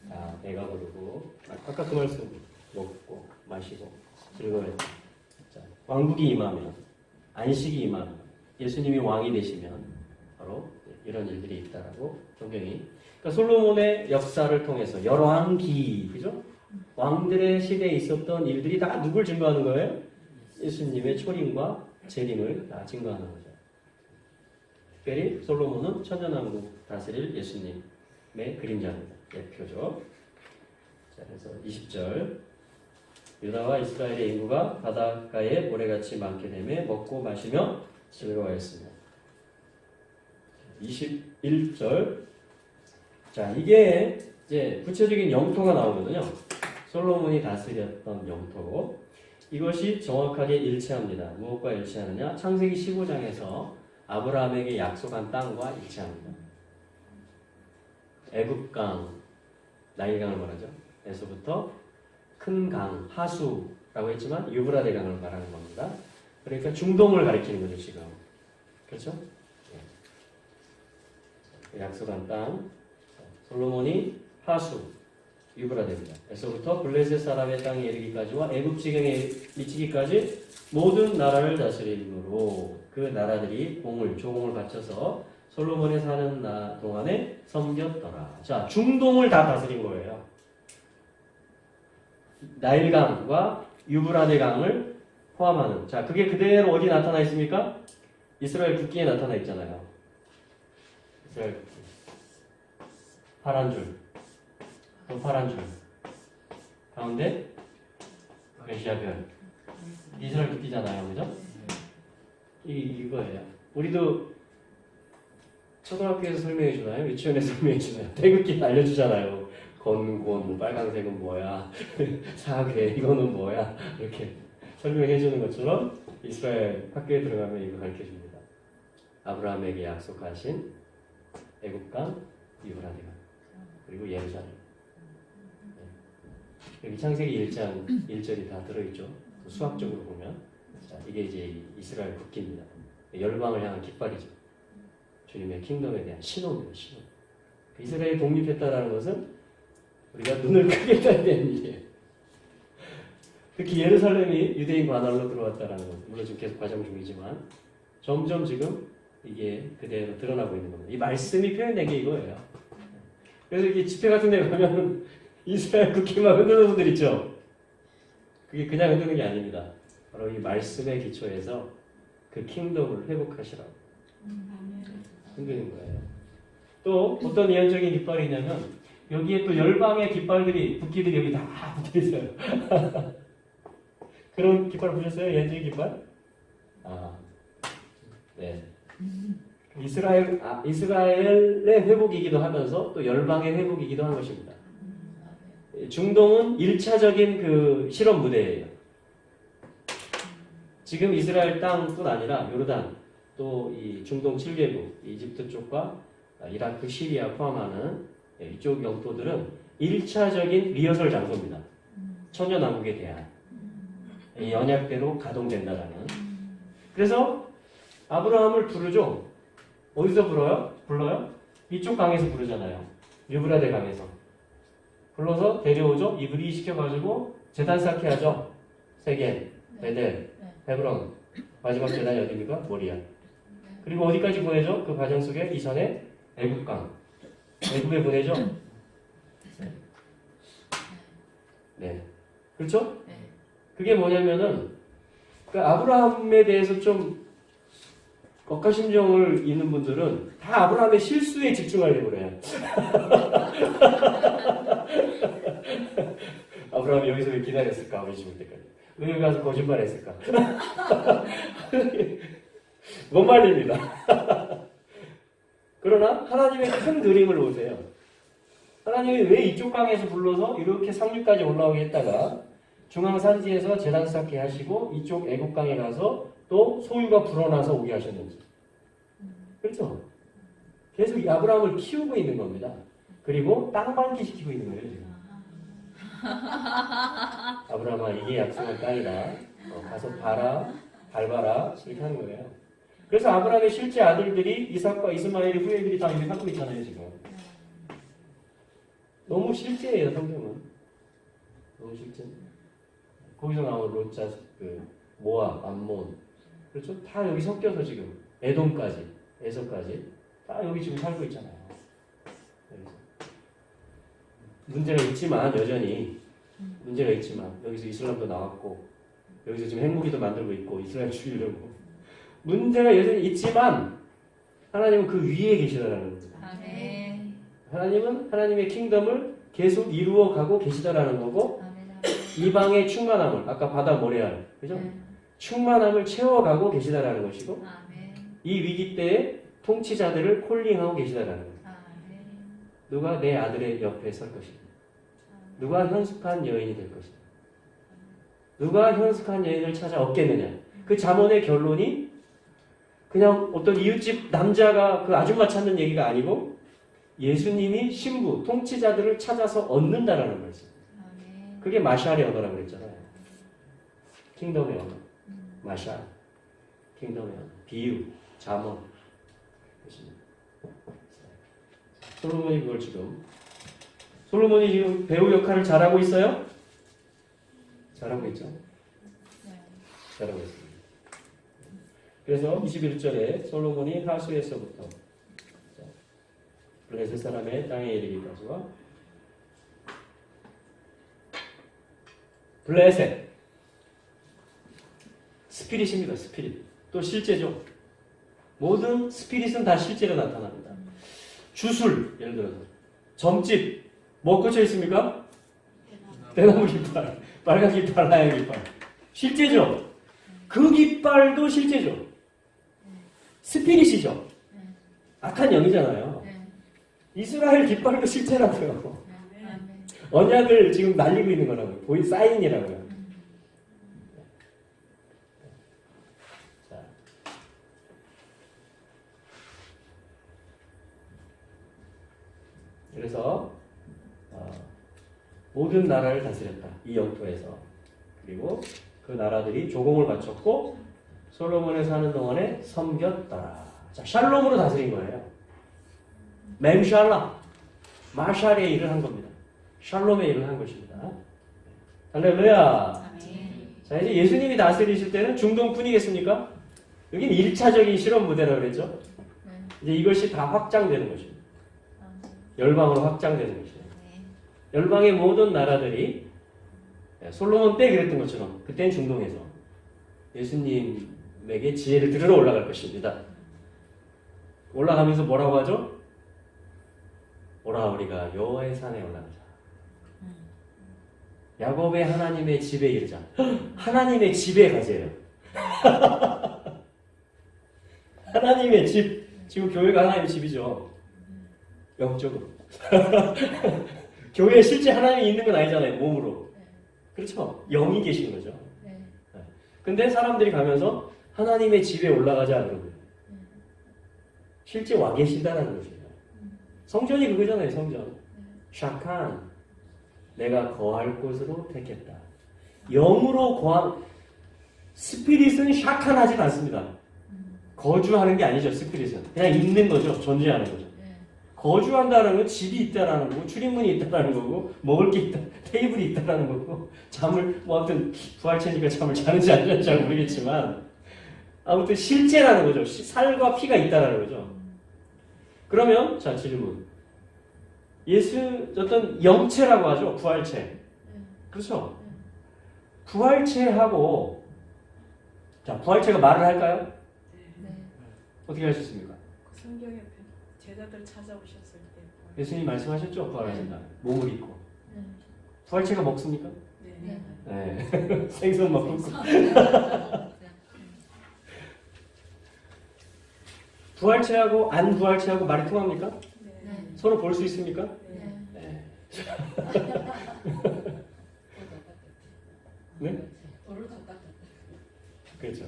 자, 배가 부르고 아까 그 말씀 먹고 마시고 즐거워했죠. 자, 왕국이 임하면 안식이 임하면 예수님이 왕이 되시면 바로 이런 일들이 있다라고 성경이 그러니까 솔로몬의 역사를 통해서 열왕기 그죠? 왕들의 시대에 있었던 일들이 다 누굴 증거하는 거예요? 예수님의 초림과 재림을 다 증거하는 거죠. 특별히 솔로몬은 천년왕국 다스릴 예수님의 그림자입니다. 예표죠. 자, 그래서 20절 유다와 이스라엘의 인구가 바닷가에 모래같이 많게 되며 먹고 마시며 즐거워했습니다. 21절 자 이게 이제 구체적인 영토가 나오거든요. 솔로몬이 다스렸던 영토 이것이 정확하게 일치합니다. 무엇과 일치하느냐? 창세기 15장에서 아브라함에게 약속한 땅과 일치합니다. 애굽강 나일강을 말하죠. 에서부터 큰 강, 하수라고 했지만 유브라데 강을 말하는 겁니다. 그러니까 중동을 가리키는 거죠, 지금. 그렇죠? 네. 약속한 땅. 솔로몬이 하수, 유브라데입니다. 에서부터 블레셋 사람의 땅에 이르기까지와 애굽 지경에 미치기까지 모든 나라를 다스림으로 그 나라들이 조공을 바쳐서 솔로몬이 사는 동안에 섬겼더라. 자, 중동을 다 다스린 거예요. 나일강과 유브라데 강을 포함하는. 자, 그게 그대로 어디 나타나 있습니까? 이스라엘 국기에 나타나 있잖아요. 이스라엘 국기. 파란 줄. 또 파란 줄. 가운데 메시아별. 이스라엘 국기잖아요. 그죠? 이거예요. 우리도 초등학교에서 설명해 주나요? 유치원에서 설명해 주나요? 태극기 알려주잖아요. 건곤, 빨간색은 뭐야? 사계, 이거는 뭐야? 이렇게 설명해 주는 것처럼 이스라엘 학교에 들어가면 이거 가르쳐 줍니다. 아브라함에게 약속하신 애굽강, 유브라데강, 그리고 예루살렘. 네. 여기 창세기 1장 1절이 다 들어있죠. 수학적으로 보면. 자, 이게 이제 이스라엘 국기입니다. 열방을 향한 깃발이죠. 주님의 킹덤에 대한 신호입니다. 신호. 이스라엘이 독립했다는 것은 우리가 눈을 크게 떠야 되는 일이에요. 특히 예루살렘이 유대인 관할로 들어왔다는 것. 물론 지금 계속 과정 중이지만 점점 지금 이게 그대로 드러나고 있는 겁니다. 이 말씀이 표현된 게 이거예요. 그래서 이게 집회 같은 데 가면 이스라엘 국기만 흔드는 분들 있죠. 그게 그냥 흔드는 게 아닙니다. 바로 이 말씀의 기초에서 그 킹덤을 회복하시라고 흔드는 거예요. 또 어떤 예언적인 깃발이 있냐면 여기에 또 열방의 깃발들이 국기들이 여기 다 붙어 있어요. 그런 깃발 보셨어요? 예언적인 깃발? 네. 이스라엘의 회복이기도 하면서 또 열방의 회복이기도 한 것입니다. 중동은 1차적인 그 실험 무대예요. 지금 이스라엘 땅뿐 아니라 요르단 또 이 중동 7개국 이집트 쪽과 이라크, 시리아 포함하는 이쪽 영토들은 1차적인 리허설 장소입니다. 천년왕국에 대한 이 언약대로 가동된다라는. 그래서 아브라함을 부르죠. 어디서 불러요? 이쪽 강에서 부르잖아요. 유브라데 강에서. 불러서 데려오죠. 이브리 시켜가지고 제단 쌓게 하죠. 세겜, 베델, 헤브론. 마지막 제단이 어디입니까? 모리아. 그리고 어디까지 보내죠? 그 과정 속에 이전에 애굽강. 애굽에 보내죠? 네. 그렇죠? 그게 뭐냐면은 그 아브라함에 대해서 좀 억하심정을 있는 분들은 다 아브라함의 실수에 집중하려고 그래요. 아브라함이 여기서 왜 기다렸을까? 우리 죽을 때까지. 왜 여기 가서 거짓말했을까? 못 말립니다. 그러나 하나님의 큰 그림을 보세요. 하나님이 왜 이쪽 강에서 불러서 이렇게 상류까지 올라오게 했다가 중앙 산지에서 제단 쌓게 하시고 이쪽 애국강에 가서 또 소유가 불어나서 오게 하셨는지. 그렇죠? 계속 이 아브라함을 키우고 있는 겁니다. 그리고 땅 밟기 시키고 있는 거예요, 지금. 아브라함아, 이게 약속한 땅이다. 가서 밟아라. 이렇게 하는 거예요. 그래서 아브라함의 실제 아들들이 이삭과 이스마엘의 후예들이 다 이렇게 갖고 있잖아요, 지금. 너무 실제예요, 성경은. 너무 실제. 거기서 나온 롯자, 모압, 암몬. 그렇죠? 다 여기 섞여서 지금 에돔까지, 에서까지 다 여기 지금 살고 있잖아요. 여기서. 문제가 있지만 여전히 문제가 있지만 여기서 이슬람도 나왔고 여기서 지금 핵무기도 만들고 있고 이스라엘 죽이려고 문제가 여전히 있지만 하나님은 그 위에 계시다라는 겁니다. 아멘. 하나님은 하나님의 킹덤을 계속 이루어가고 계시다라는 거고 이방의 충만함을 아까 바다 모래알 그죠? 충만함을 채워가고 계시다라는 것이고 아멘. 이 위기 때에 통치자들을 콜링하고 계시다라는 거예요. 아멘. 누가 내 아들의 옆에 설 것이다. 누가 현숙한 여인이 될 것이다. 누가 현숙한 여인을 찾아 얻겠느냐. 그 잠언의 결론이 그냥 어떤 이웃집 남자가 그 아줌마 찾는 얘기가 아니고 예수님이 신부, 통치자들을 찾아서 얻는다라는 말씀. 그게 마샬의 언어라고 그랬잖아요. 킹덤의 언어. 마샬. 킹덤의 언어. 비유, 잠언. 솔로몬이 그걸 솔로몬이 지금 배우 역할을 잘하고 있어요? 잘하고 있죠? 잘하고 있습니다. 그래서 21절에 솔로몬이 하수에서부터 블레셋 사람의 땅에 이르기까지와 블레셋 스피릿입니다. 스피릿. 또 실제죠. 모든 스피릿은 다 실제로 나타납니다. 주술, 예를 들어서 점집 뭐 꽂혀 있습니까? 대나무 깃발, 빨간 깃발, 하얀 깃발. 실제죠. 그 깃발도 실제죠. 스피릿이죠. 악한 영이잖아요. 이스라엘 깃발도 실제라고요. 언약을 지금 날리고 있는 거라고요. 보이 사인이라고요. 자. 그래서 모든 나라를 다스렸다. 이 영토에서. 그리고 그 나라들이 조공을 바쳤고 솔로몬에 사는 동안에 섬겼더라. 자, 샬롬으로 다스린 거예요. mem샬라, 마샬의 일을 한 겁니다. 샬롬의 일을 한 것입니다. 할렐루야. 자, 이제 예수님이 다스리실 때는 중동뿐이겠습니까? 여긴 1차적인 실험 무대라고 그랬죠. 이제 이것이 다 확장되는 것입니다. 열방으로 확장되는 것이에요. 열방의 모든 나라들이 솔로몬 때 그랬던 것처럼 그때는 중동에서 예수님에게 지혜를 들으러 올라갈 것입니다. 올라가면서 뭐라고 하죠? 오라 우리가 여호와의 산에 올라가자. 야곱의 하나님의 집에 이르자. 하나님의 집에 가세요. 하나님의 집. 지금 교회가 하나님의 집이죠. 영적으로. 교회에 실제 하나님이 있는 건 아니잖아요. 몸으로. 그렇죠? 영이 계시는 거죠. 근데 사람들이 가면서 하나님의 집에 올라가자 그러고요. 실제 와 계시다라는 것이에요. 성전이 그거잖아요. 성전. 샤칸. 내가 거할 곳으로 택했다. 영으로 거한 스피릿은 샤칸하진 않습니다. 거주하는 게 아니죠. 스피릿은. 그냥 있는 거죠. 존재하는 거죠. 거주한다는 건 집이 있다라는 거고 출입문이 있다라는 거고 먹을 게 있다, 테이블이 있다라는 거고 잠을 뭐 아무튼 부활체니까 잠을 자는지 안 자는지 잘 모르겠지만 아무튼 실제라는 거죠. 살과 피가 있다라는 거죠. 그러면 자 질문. 예수 어떤 영체라고 하죠. 부활체. 그렇죠. 부활체하고 자 부활체가 말을 할까요? 어떻게 할 수 있습니까? 성경에 제자들 찾아오셨을 때 예수님 말씀하셨죠? 부활하신다. 몸을 입고. 부활체가 먹습니까? 네. 생선 먹고. 부활체하고 안 부활체하고 말이 통합니까? 네. 서로 볼 수 있습니까? 네. 네? 그렇죠.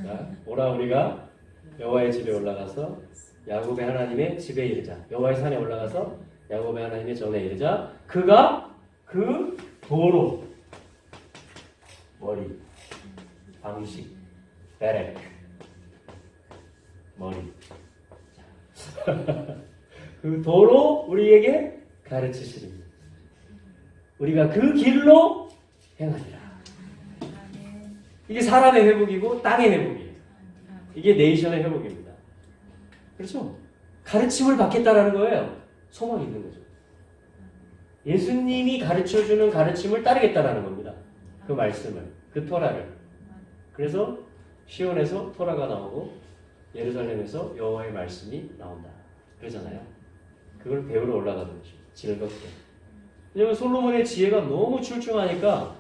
자, 오라 우리가 여호와의 집에 올라가서 야곱의 하나님의 집에 이르자. 여호와의 산에 올라가서 야곱의 하나님의 전에 이르자. 그가 그 도로 머리 방식 베렉 머리 그 도로 우리에게 가르치시리. 우리가 그 길로 행하리라. 이게 사람의 회복이고 땅의 회복이에요. 이게 네이션의 회복입니다. 그렇죠? 가르침을 받겠다라는 거예요. 소망이 있는 거죠. 예수님이 가르쳐주는 가르침을 따르겠다라는 겁니다. 그 말씀을, 그 토라를. 그래서 시온에서 토라가 나오고 예루살렘에서 여호와의 말씀이 나온다. 그러잖아요. 그걸 배우러 올라가는 거죠. 즐겁게. 왜냐하면 솔로몬의 지혜가 너무 출중하니까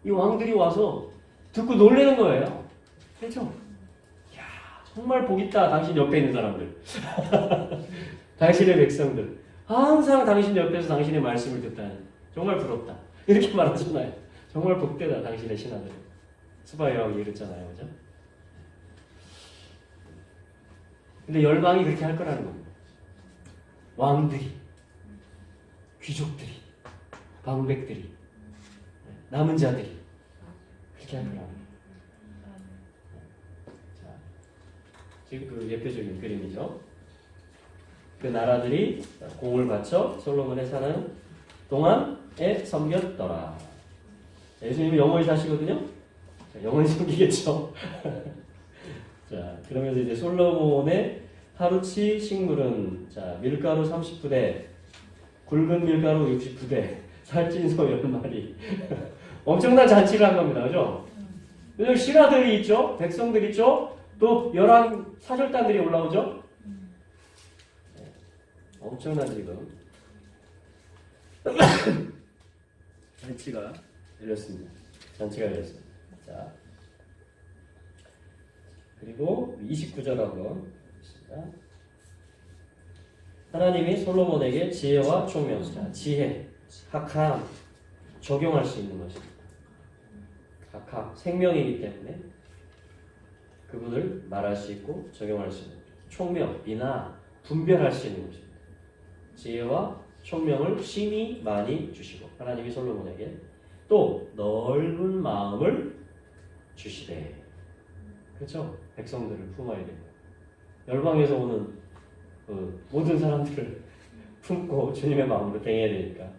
이 왕들이 와서 듣고 놀라는 거예요. 그렇죠? 정말 복 있다. 당신 옆에 있는 사람들. 당신의 백성들. 항상 당신 옆에서 당신의 말씀을 듣다니. 정말 부럽다. 이렇게 말하잖아요. 정말 복되다. 당신의 신하들. 스바 여왕이 이랬잖아요. 그죠? 근데 열방이 그렇게 할 거라는 겁니다. 왕들이, 귀족들이, 방백들이, 남은 자들이 그렇게 할 거라고. 자, 지금 그 예표적인 그림이죠. 그 나라들이 공을 바쳐 솔로몬의 사는 동안에 섬겼더라. 자, 예수님은 영원히 사시거든요. 자, 영원히 섬기겠죠. 자, 그러면서 이제 솔로몬의 하루치 식물은 자, 밀가루 30부대, 굵은 밀가루 69대, 살찐 소 10마리. 엄청난 잔치를 한 겁니다. 그죠? 왜냐면 신하들이 있죠. 백성들이 있죠. 또 열왕 사절단들이 올라오죠. 네, 엄청난 지금 잔치가 열렸습니다. 잔치가 열렸습니다. 자, 그리고 29절 한번 보겠습니다. 하나님이 솔로몬에게 지혜와 총명, 자, 지혜, 학함 적용할 수 있는 것입니다. 학함, 생명이기 때문에 그분을 말할 수 있고 적용할 수 있는 것입니다. 총명, 이나 분별할 수 있는 것입니다. 지혜와 총명을 심히 많이 주시고 하나님이 솔로몬에게 또 넓은 마음을 주시되, 그렇죠? 백성들을 품어야 됩니다. 열방에서 오는 그 모든 사람들을 품고 주님의 마음으로 대해야 되니까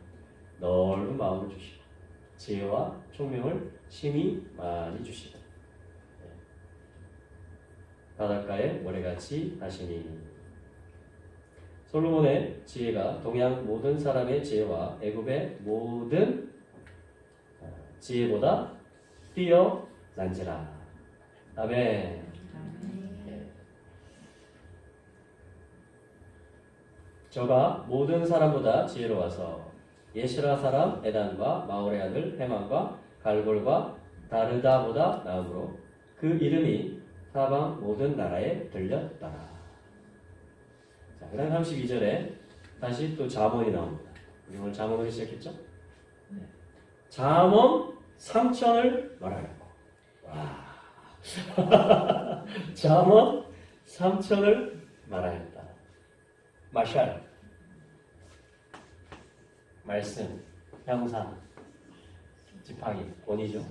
넓은 마음을 주시고 지혜와 총명을 심히 많이 주시고, 네. 바닷가에 모래같이 하시니. 솔로몬의 지혜가 동양 모든 사람의 지혜와 애굽의 모든 지혜보다 뛰어난지라. 아멘. 네. 저가 모든 사람보다 지혜로워서 예시라 사람 에단과 마올의 아들 헤만과 갈골과 다르다보다 나음으로 그 이름이 사방 모든 나라에 들렸더라. 자, 그 다음 32절에 다시 또 잠언이 나옵니다. 우리 오늘 잠언으로 시작했죠? 네. 잠언 3천을 말하였고, 와. 잠언 3천을 말하였다. 마샬, 말씀, 형상, 지팡이, 권위죠.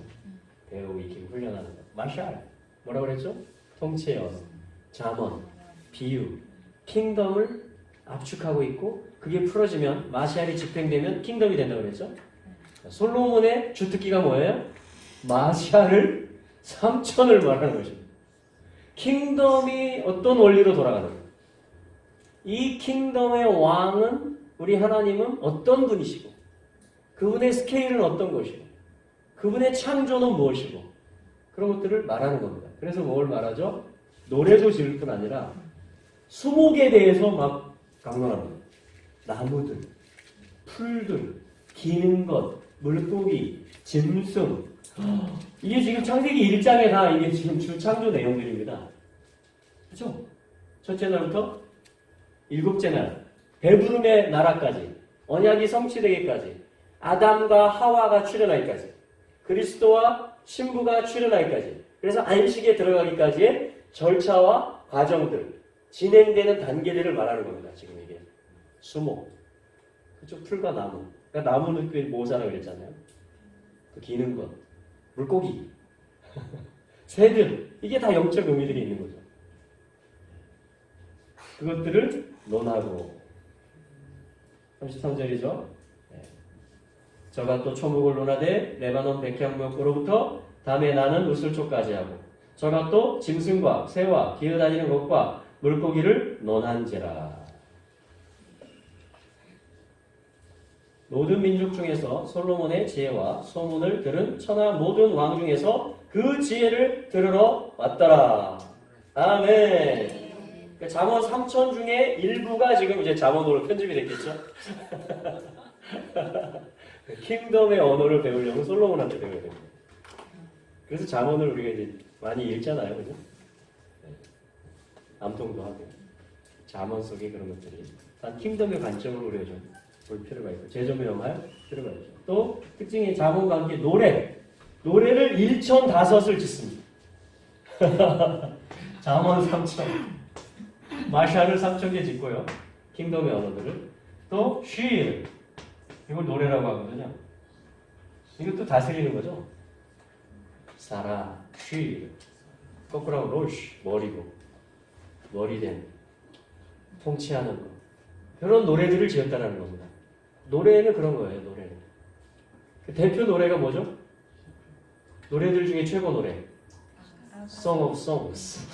배우 익히고 훈련하는 것. 마샬, 뭐라고 그랬죠? 통치의 언어, 잠언, 비유, 킹덤을 압축하고 있고 그게 풀어지면 마샬이 집행되면 킹덤이 된다고 그랬죠? 솔로몬의 주특기가 뭐예요? 마샬을 3천을 말하는 것입니다. 킹덤이 어떤 원리로 돌아가는 거예요? 이 킹덤의 왕은 우리 하나님은 어떤 분이시고 그분의 스케일은 어떤 것이고 그분의 창조는 무엇이고 그런 것들을 말하는 겁니다. 그래서 뭘 말하죠? 노래도 지을 뿐 아니라 수목에 대해서 막 강론합니다. 나무들, 풀들, 기는 것, 물고기, 짐승. 이게 지금 창세기 1장에 다 이게 지금 주 창조 내용들입니다. 그렇죠? 첫째 날부터 일곱째 날, 배부름의 나라까지, 언약이 성취되기까지, 아담과 하와가 출현하기까지, 그리스도와 신부가 출현하기까지, 그래서 안식에 들어가기까지의 절차와 과정들, 진행되는 단계들을 말하는 겁니다. 지금 이게 수목, 그쪽 풀과 나무. 그러니까 나무는 그 모사라고 그랬잖아요. 그 기는 것, 물고기, 새들, 이게 다 영적 의미들이 있는 거죠. 그것들을 논하고 33절이죠. 저가 또 초목을 논하되 레바논 백향목으로부터 담에 나는 우슬초까지 하고 저가 또 짐승과 새와 기어다니는 것과 물고기를 논한지라. 모든 민족 중에서 솔로몬의 지혜와 소문을 들은 천하 모든 왕 중에서 그 지혜를 들으러 왔더라. 아멘. 잠언 3천 중에 일부가 지금 이제 잠언으로 편집이 됐겠죠? 킹덤의 언어를 배우려면 솔로몬한테 배워야 됩니다. 그래서 잠언을 우리가 이제 많이 읽잖아요, 그죠? 암통도 하고 잠언 속에 그런 것들이 단 킹덤의 관점으로 우리가 좀 볼 필요가 있고 재조명할 필요가 있죠. 또 특징이 잠언과 함께 노래를 1,005을 짓습니다. 잠언 3천, 마샬을 3,000개 짓고요. 킹덤의 언어들을 또 쉬일, 이걸 노래라고 하거든요. 이것도 다스리는 거죠. 사라, 쉬, 거꾸로 하면 로쉬, 머리고, 머리된, 통치하는 거. 그런 노래들을 지었다는 겁니다. 노래는 그런 거예요, 노래는. 그 대표 노래가 뭐죠? 노래들 중에 최고 노래. Song of Songs.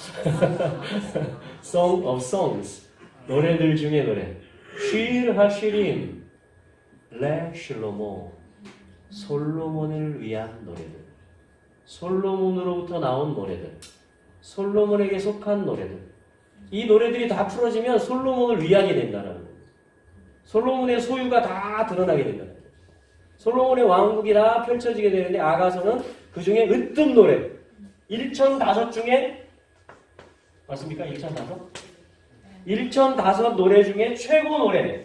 Song of Songs. 노래들 중에 노래. 쉴 하시림, 레 실로모. 솔로몬을 위한 노래들. 솔로몬으로부터 나온 노래들. 솔로몬에게 속한 노래들. 이 노래들이 다 풀어지면 솔로몬을 위하게 된다는 거예요. 솔로몬의 소유가 다 드러나게 된다는 거예요. 솔로몬의 왕국이 다 펼쳐지게 되는데 아가서는 그 중에 으뜸 노래 1005 중에 맞습니까? 1005? 1005 노래 중에 최고 노래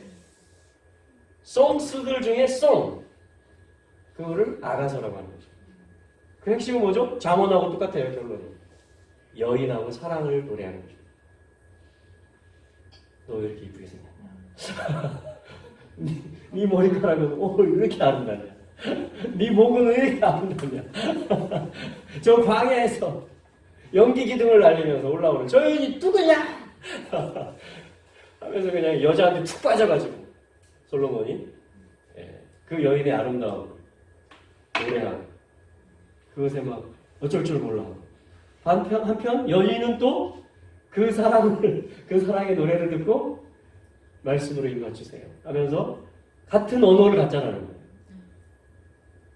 송스들 중에 송 그거를 아가서라고 하는 거죠. 그 핵심은 뭐죠? 잠언하고 똑같아요. 결론이 여인하고 사랑을 노래하는 거죠. 너 왜 이렇게 이쁘게 생겼냐? 네 머리카락은 왜 이렇게 아름다냐? 네 목은 왜 이렇게 아름다냐? 저 광야에서 연기 기둥을 날리면서 올라오는 저 여인이 누구냐? 하면서 그냥 여자한테 툭 빠져가지고 솔로몬이 그 여인의 아름다움 노래하고 그것에 막 어쩔 줄 몰라. 한편 여인은 또 그 사랑의 노래를 듣고 말씀으로 입맞추세요 하면서 같은 언어를 갖자라는 거예요.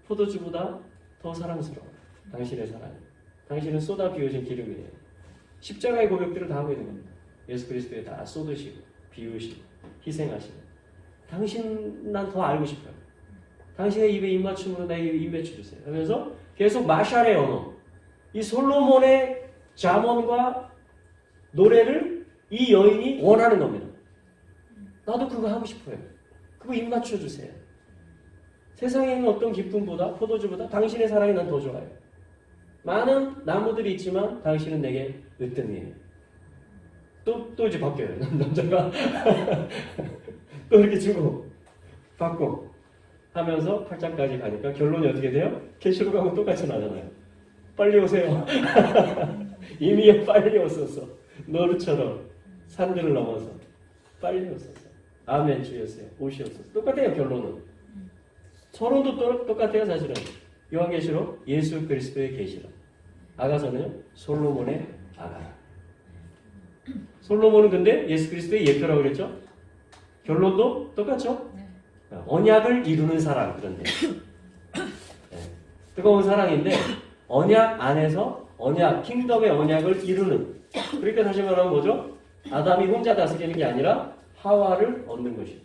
포도주보다 더 사랑스러워. 당신의 사랑. 당신은 쏟아 비워진 기름이에요. 십자가의 고백들을 다 하고 있는 겁니다. 예수 그리스도에 다 쏟으시고 비우시고 희생하시고 당신 난 더 알고 싶어요. 당신의 입에 입맞춤으로 나에게 입맞춰 주세요 하면서 계속 마샬의 언어 이 솔로몬의 잠언과 노래를 이 여인이 원하는 겁니다. 나도 그거 하고 싶어요. 그거 입맞춰 주세요. 세상에 있는 어떤 기쁨보다 포도주보다 당신의 사랑이 난 더 좋아요. 많은 나무들이 있지만 당신은 내게 으뜸이에요. 또 이제 바뀌어요. 남자가 또 이렇게 주고 받고 하면서 8장까지 가니까 결론이 어떻게 돼요? 계시록하고 똑같이 나잖아요. 빨리 오세요. 이미 빨리 오소서. 너루처럼 산들을 넘어서 빨리 오소서. 아멘 주였어요. 오시옵소서. 똑같아요 결론은. 서론도 똑같아요 사실은. 요한계시록 예수 그리스도의 계시록. 아가서는요 솔로몬의 아가라. 솔로몬은 근데 예수 그리스도의 예표라고 그랬죠. 결론도 똑같죠. 언약을 이루는 사랑 그런데 뜨거운 사랑인데 언약 안에서 언약 킹덤의 언약을 이루는. 그러니까 다시 말하면 뭐죠? 아담이 혼자 다스리는 게 아니라 하와를 얻는 것이죠.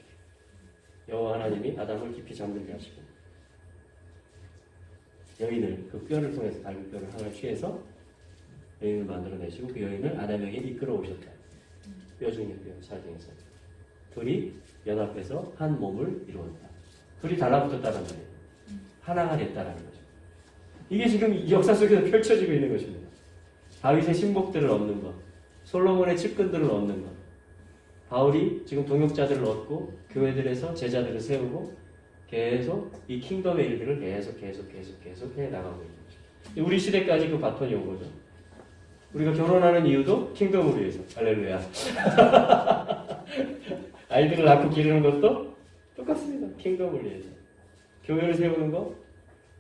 여호와 하나님이 아담을 깊이 잠들게 하시고 여인을 그 뼈를 통해서 갈비뼈를 하나 취해서 여인을 만들어내시고 그 여인을 아담에게 이끌어 오셨다. 뼈 중에 뼈 사중에서 둘이 연합해서 한 몸을 이루었다. 둘이 달라붙었다는 거예요. 하나가 됐다는 거죠. 이게 지금 역사 속에서 펼쳐지고 있는 것입니다. 다윗의 신복들을 얻는 것, 솔로몬의 측근들을 얻는 것, 바울이 지금 동역자들을 얻고 교회들에서 제자들을 세우고 계속 이 킹덤의 일들을 계속 해 나가고 있는 거죠. 우리 시대까지 그 바톤이 온 거죠. 우리가 결혼하는 이유도 킹덤을 위해서. 할렐루야. 아이들을 낳고 기르는 것도 똑같습니다. 킹덤을 위해서. 교회를 세우는 거,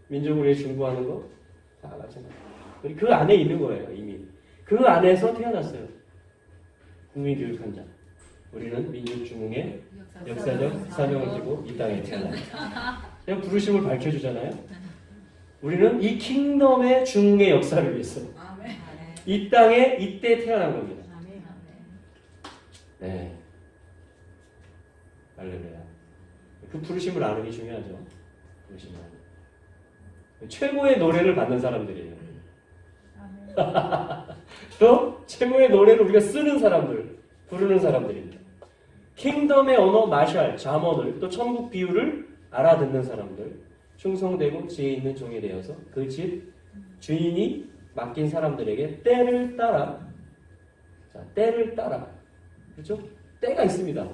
민족을 위해 중보하는 거 다 마찬가지입니다. 그 안에 있는 거예요 이미. 그 안에서 태어났어요. 국민교육한 자. 우리는 민족 중흥의 역사적 사명을 띠고 이 땅에 태어납니다. 그냥 부르심을 밝혀주잖아요. 우리는 이 킹덤의 중흥의 역사를 위해서 이 땅에 이때 태어난 겁니다. 네. 할렐루야. 그 부르심을 아는 게 중요하죠. 부르심을 아는. 최고의 노래를 받는 사람들이에요. 또 최고의 노래를 우리가 쓰는 사람들, 부르는 사람들입니다. 킹덤의 언어 마샬, 잠언을 또 천국 비유를 알아듣는 사람들, 충성되고 지혜 있는 종이 되어서 그 집 주인이 맡긴 사람들에게 때를 따라, 자, 때를 따라, 그렇죠? 때가 있습니다.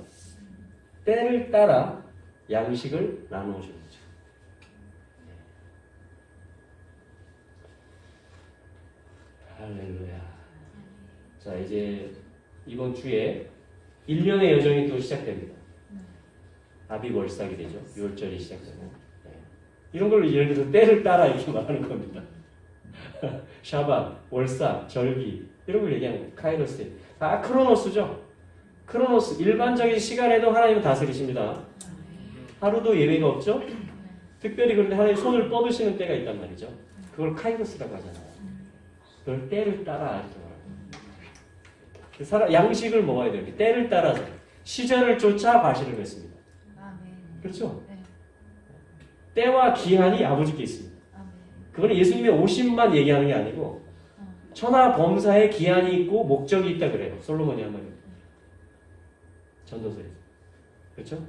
때를 따라 양식을 나누어 주는 거죠. 할렐루야. 자, 이제 이번 주에 1년의 여정이 또 시작됩니다. 아비월삭이 되죠. 6월절이 시작되고. 네. 이런 걸 예를 들어서 때를 따라 이렇게 말하는 겁니다. 샤bat, 월삭, 절기 이런 걸 얘기하는 거예요. 카이로스. 다 크로노스죠. 크로노스. 일반적인 시간에도 하나님은 다스리십니다. 하루도 예외가 없죠. 특별히 그런데 하나님 손을 뻗으시는 때가 있단 말이죠. 그걸 카이로스라고 하잖아요. 그걸 때를 따라 이렇게 말합니다. 양식을 먹어야 돼요. 때를 따라서 시절을 쫓아 과실을 맺습니다. 그렇죠? 때와 기한이 아버지께 있습니다. 그건 예수님의 오심만 얘기하는 게 아니고 천하 범사에 기한이 있고 목적이 있다 그래요. 솔로몬이 한 말이에요. 전도서에서. 그렇죠?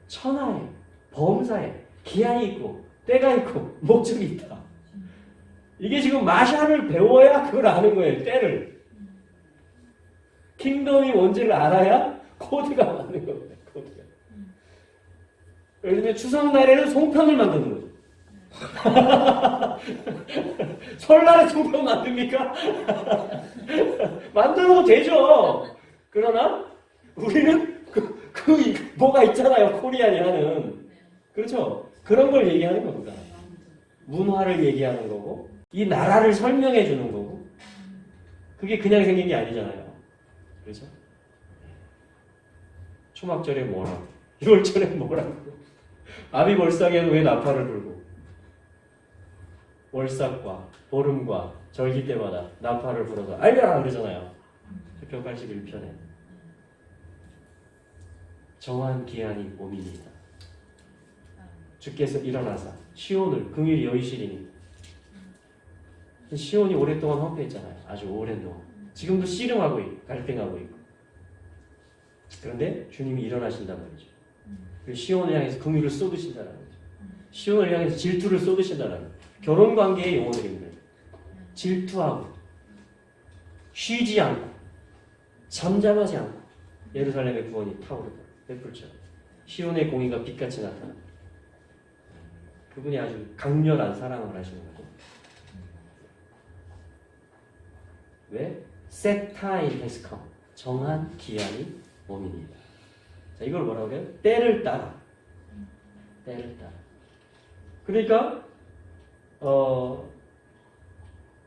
천하에 범사에 기한이 있고 때가 있고 목적이 있다. 이게 지금 마샬을 배워야 그걸 아는 거예요. 때를. 킹덤이 뭔지를 알아야 코드가 맞는 겁니다. 코드가. 예를 들면 추석날에는 송편을 만드는 거죠. 설날에 송편 만듭니까? 만들어도 되죠. 그러나 우리는 뭐가 있잖아요. 코리안이 하는. 그렇죠. 그런 걸 얘기하는 겁니다. 문화를 얘기하는 거고 이 나라를 설명해 주는 거고 그게 그냥 생긴 게 아니잖아요. 그렇죠? 초막절에 뭐라고 6월절에 뭐라고 아비월삭에는 왜 나팔을 불고 월삭과 보름과 절기 때마다 나팔을 불어서 알려라 그러잖아요. 시편 81편에 정한 기한이 몸이니이다. 주께서 일어나사 시온을 긍휼히 여기시리니 시온이 오랫동안 황폐했잖아요. 아주 오랜 동안. 지금도 씨름하고 있고 갈등하고 있고. 그런데 주님이 일어나신단 말이죠. 시온을 향해서 긍휼을 쏟으신다는 거죠. 시온을 향해서 질투를 쏟으신다는 거죠. 결혼관계의 용어들입니다. 질투하고 쉬지 않고 잠잠하지 않고 예루살렘의 구원이 타오르다. 횃불처럼 시온의 공의가 빛같이 나타납니다. 그분이 아주 강렬한 사랑을 하시는 거죠. 왜? Set time has come. 정한 기한이 몸입니다. 자, 이걸 뭐라고 해요? 때를 따라. 때를 따라. 그러니까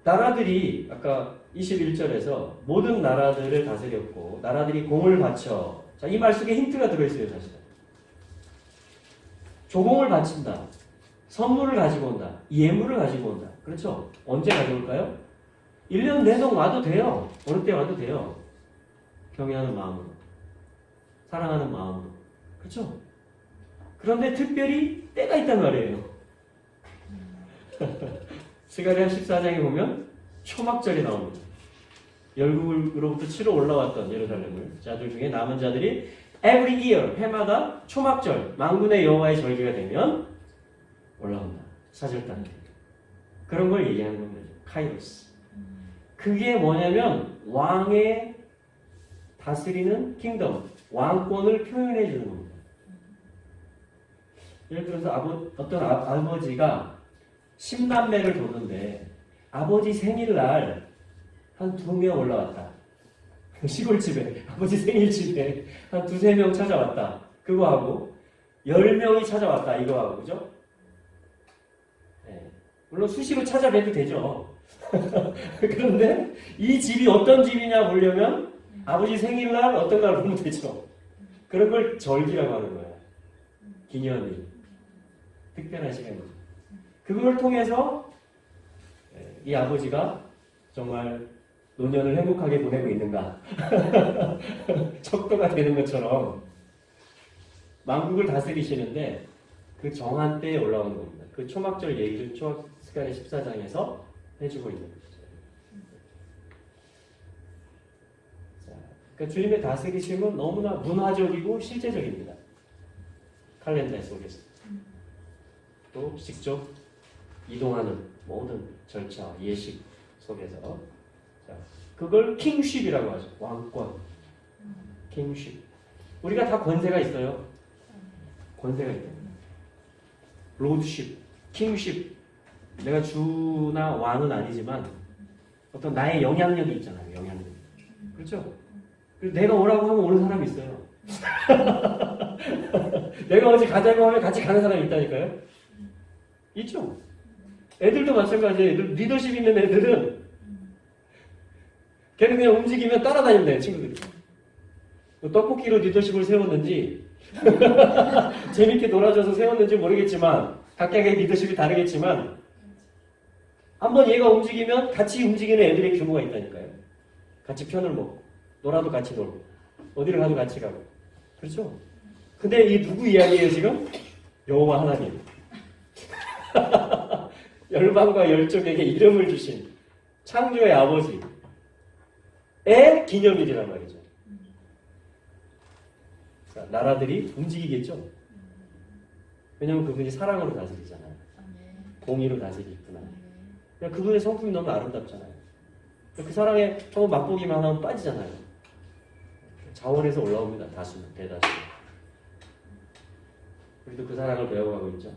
나라들이 아까 21절에서 모든 나라들을 다스렸고 나라들이 공을 바쳐. 자, 이 말 속에 힌트가 들어있어요, 사실. 조공을 바친다. 선물을 가지고 온다. 예물을 가지고 온다. 그렇죠? 언제 가져올까요? 1년 내내 와도 돼요. 어느 때 와도 돼요. 경외하는 마음으로. 사랑하는 마음으로. 그렇죠? 그런데 특별히 때가 있단 말이에요. 스가랴 14장에 보면 초막절이 나옵니다. 열국으로부터 치러 올라왔던 예루살렘을 자들 중에 남은 자들이 every year 해마다 초막절 만군의 여호와의 절기가 되면 올라온다. 사절단 그런 걸 얘기하는 겁니다. 카이로스. 그게 뭐냐면 왕의 다스리는 킹덤, 왕권을 표현해 주는 겁니다. 예를 들어서 어떤 아버지가 10남매를 뒀는데 아버지 생일날 한 2명 올라왔다. 시골집에 아버지 생일집에 한 2-3명 찾아왔다. 그거하고 10명이 찾아왔다. 이거하고 그죠? 네. 물론 수시로 찾아뵈도 되죠. 그런데 이 집이 어떤 집이냐 보려면 아버지 생일날 어떤 날 보면 되죠. 그런 걸 절기라고 하는 거예요. 기념일. 특별한 시간입니다. 그걸 통해서 이 아버지가 정말 노년을 행복하게 보내고 있는가 척도가 되는 것처럼 만국을 다스리시는데 그 정한 때에 올라오는 겁니다. 그 초막절 얘기를 스가랴 14장에서 해주고 있는 거죠. 자, 그러니까 주님의 다스리심은 너무나 문화적이고 실제적입니다. 칼렌더 속에서 또 직접 이동하는 모든 절차, 예식 속에서 자, 그걸 킹쉽이라고 하죠. 왕권. 킹쉽. 우리가 다 권세가 있어요. 권세가 있다. 로드십, 킹쉽. 내가 주나 왕은 아니지만 어떤 나의 영향력이 있잖아요. 영향력. 그렇죠? 그리고 내가 오라고 하면 오는 사람이 있어요. 내가 어디 가자고 하면 같이 가는 사람이 있다니까요. 있죠. 애들도 마찬가지예요. 애들, 리더십 있는 애들은 걔는 그냥 움직이면 따라다니면 돼요. 친구들이. 떡볶이로 리더십을 세웠는지 재밌게 놀아줘서 세웠는지 모르겠지만 각각의 리더십이 다르겠지만 한번 얘가 움직이면 같이 움직이는 애들의 규모가 있다니까요. 같이 편을 먹고 놀아도 같이 놀고 어디를 가도 같이 가고 그렇죠? 근데 이 누구 이야기예요 지금? 여호와 하나님 열방과 열족에게 이름을 주신 창조의 아버지의 기념일이란 말이죠. 자, 나라들이 움직이겠죠? 왜냐면 그분이 사랑으로 다스리잖아요. 공의로 다스리구나. 그분의 성품이 너무 아름답잖아요. 그 사랑에 조금 맛보기만 하면 빠지잖아요. 자원에서 올라옵니다. 다수는, 대다수. 우리도 그 사랑을 배워가고 있죠.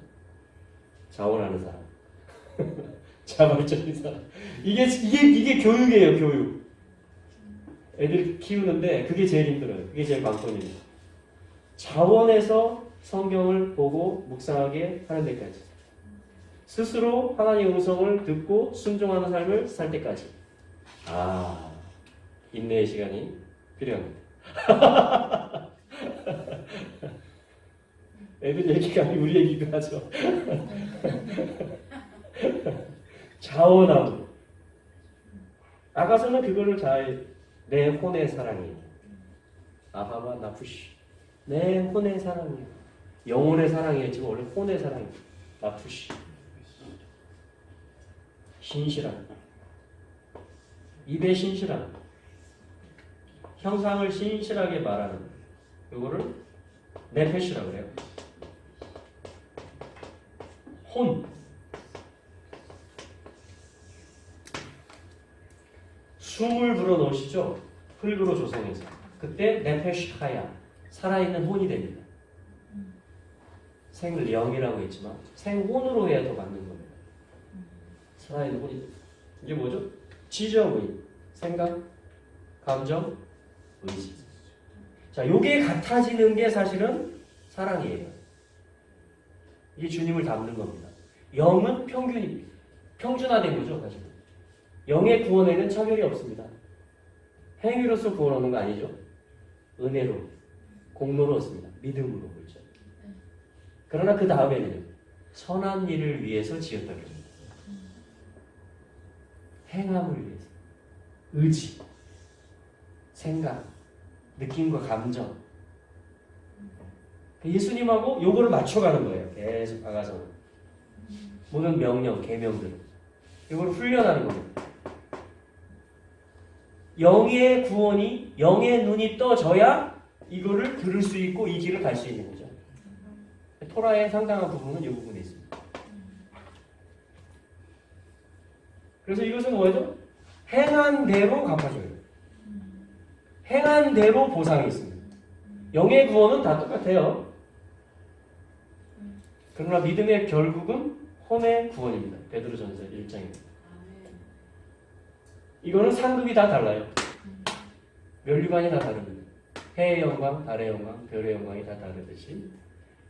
자원하는 사람. 자발적인 사람. 이게 교육이에요, 교육. 애들 키우는데 그게 제일 힘들어요. 그게 제일 관건이에요. 자원에서 성경을 보고 묵상하게 하는 데까지. 스스로 하나님의 음성을 듣고 순종하는 삶을 살 때까지. 인내의 시간이 필요합니다. 애들 얘기가 아니고 우리 얘기도 하죠. 자원함. 아가서는 그거를 잘 내 혼의 사랑이에요. 아바바 나푸시. 내 혼의 사랑이에요. 영혼의 사랑이에요. 지금 원래 혼의 사랑이에요. 나푸시. 신실한. 입의 신실한. 형상을 신실하게 말하는. 이거를 네페시라고 그래요. 혼. 숨을 불어넣으시죠. 흙으로 조성해서. 그때 네페시 하야. 살아있는 혼이 됩니다. 생령이라고 했지만 생혼으로 해야 더 맞는 겁니다. 살아있는 혼이. 이게 뭐죠? 지정의. 생각, 감정, 의지. 자, 요게 같아지는 게 사실은 사랑이에요. 이게 주님을 담는 겁니다. 영은 평준화된 거죠, 사실은. 영의 구원에는 차별이 없습니다. 행위로서 구원 얻는 거 아니죠? 은혜로, 공로로 얻습니다. 믿음으로, 그렇죠? 그러나 그 다음에는 선한 일을 위해서 지었다고 합니다. 행함을 위해서. 의지, 생각, 느낌과 감정. 예수님하고 요거를 맞춰가는 거예요. 계속 가가서. 모든 명령, 계명들. 이거를 훈련하는 겁니다. 영의 구원이, 영의 눈이 떠져야 이거를 들을 수 있고 이 길을 갈 수 있는 거죠. 토라의 상당한 부분은 이 부분에 있습니다. 그래서 이것은 뭐죠? 행한 대로 갚아줘요. 행한 대로 보상이 있습니다. 영의 구원은 다 똑같아요. 그러나 믿음의 결국은 혼의 구원입니다. 베드로전서 1장입니다. 이거는 상급이 다 달라요. 면류관이 다 다릅니다. 해의 영광, 달의 영광, 별의 영광이 다 다르듯이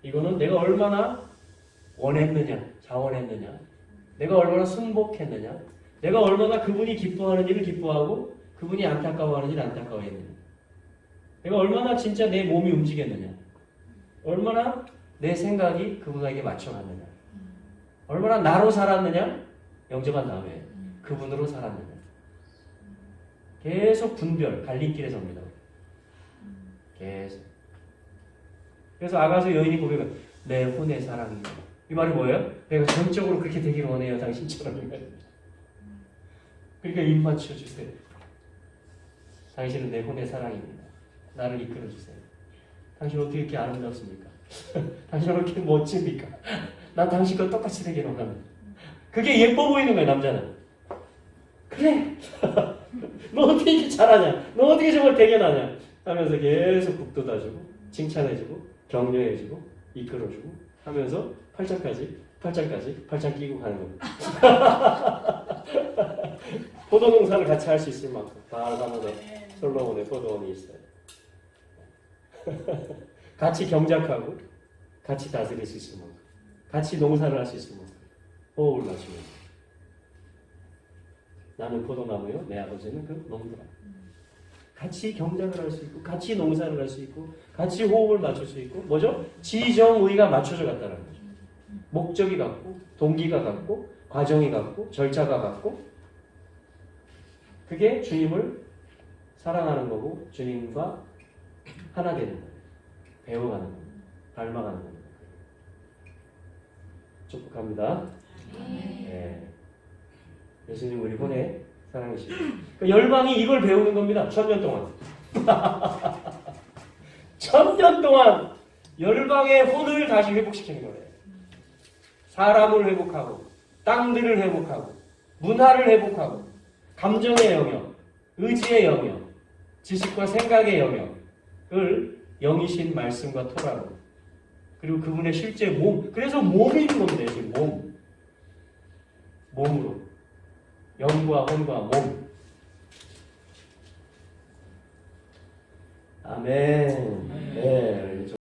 이거는 내가 얼마나 원했느냐, 자원했느냐, 내가 얼마나 순복했느냐, 내가 얼마나 그분이 기뻐하는 일을 기뻐하고 그분이 안타까워하는 일을 안타까워했느냐, 내가 얼마나 진짜 내 몸이 움직였느냐, 얼마나 내 생각이 그분에게 맞춰갔느냐, 얼마나 나로 살았느냐, 영접한 다음에 그분으로 살았느냐. 계속 분별, 갈림길에 섭니다. 계속. 그래서 아가서 여인이 고백은 내 혼의 사랑이요. 이 말이 뭐예요? 내가 전적으로 그렇게 되길 원해요. 당신처럼. 그러니까 입 맞춰주세요. 당신은 내 혼의 사랑입니다. 나를 이끌어주세요. 당신 어떻게 이렇게 아름답습니까? 당신 어떻게 멋집니까? 난 당신과 똑같이 되길 원합니다. 그게 예뻐 보이는 거예요, 남자는. 그래! 너 어떻게 이렇게 잘하냐? 너 어떻게 정말 대견하냐? 하면서 계속 북돋아주고, 칭찬해주고, 격려해주고, 이끌어주고 하면서 8장까지 8장 끼고 가는 겁니다. 포도 농사를 같이 할 수 있을 만큼 바알하몬에 솔로몬의 포도원이 있어요. 같이 경작하고 같이 다스릴 수 있을 만큼 같이 농사를 할 수 있을 만큼 호흡을 맞추면서 나는 포도나무요 내 아버지는 그 농부라. 같이 경작을 할 수 있고 같이 농사를 할 수 있고 같이 호흡을 맞출 수 있고 뭐죠? 지정의가 맞춰져 갔다는 거죠. 목적이 같고 동기가 같고 과정이 같고 절차가 같고 그게 주님을 사랑하는 거고 주님과 하나 되는 거예요. 배워가는 거예요. 닮아가는 거예요. 축복합니다. 네. 예수님 우리 혼에 사랑이시죠. 그러니까 열방이 이걸 배우는 겁니다. 1000년 동안. 1000년 동안 열방의 혼을 다시 회복시키는 거예요. 사람을 회복하고 땅들을 회복하고 문화를 회복하고 감정의 영역, 의지의 영역, 지식과 생각의 영역을 영이신 말씀과 토라로 그리고 그분의 실제 몸, 그래서 몸이 있는 겁니다. 지금 몸으로 영과 혼과 몸. 아멘. 네.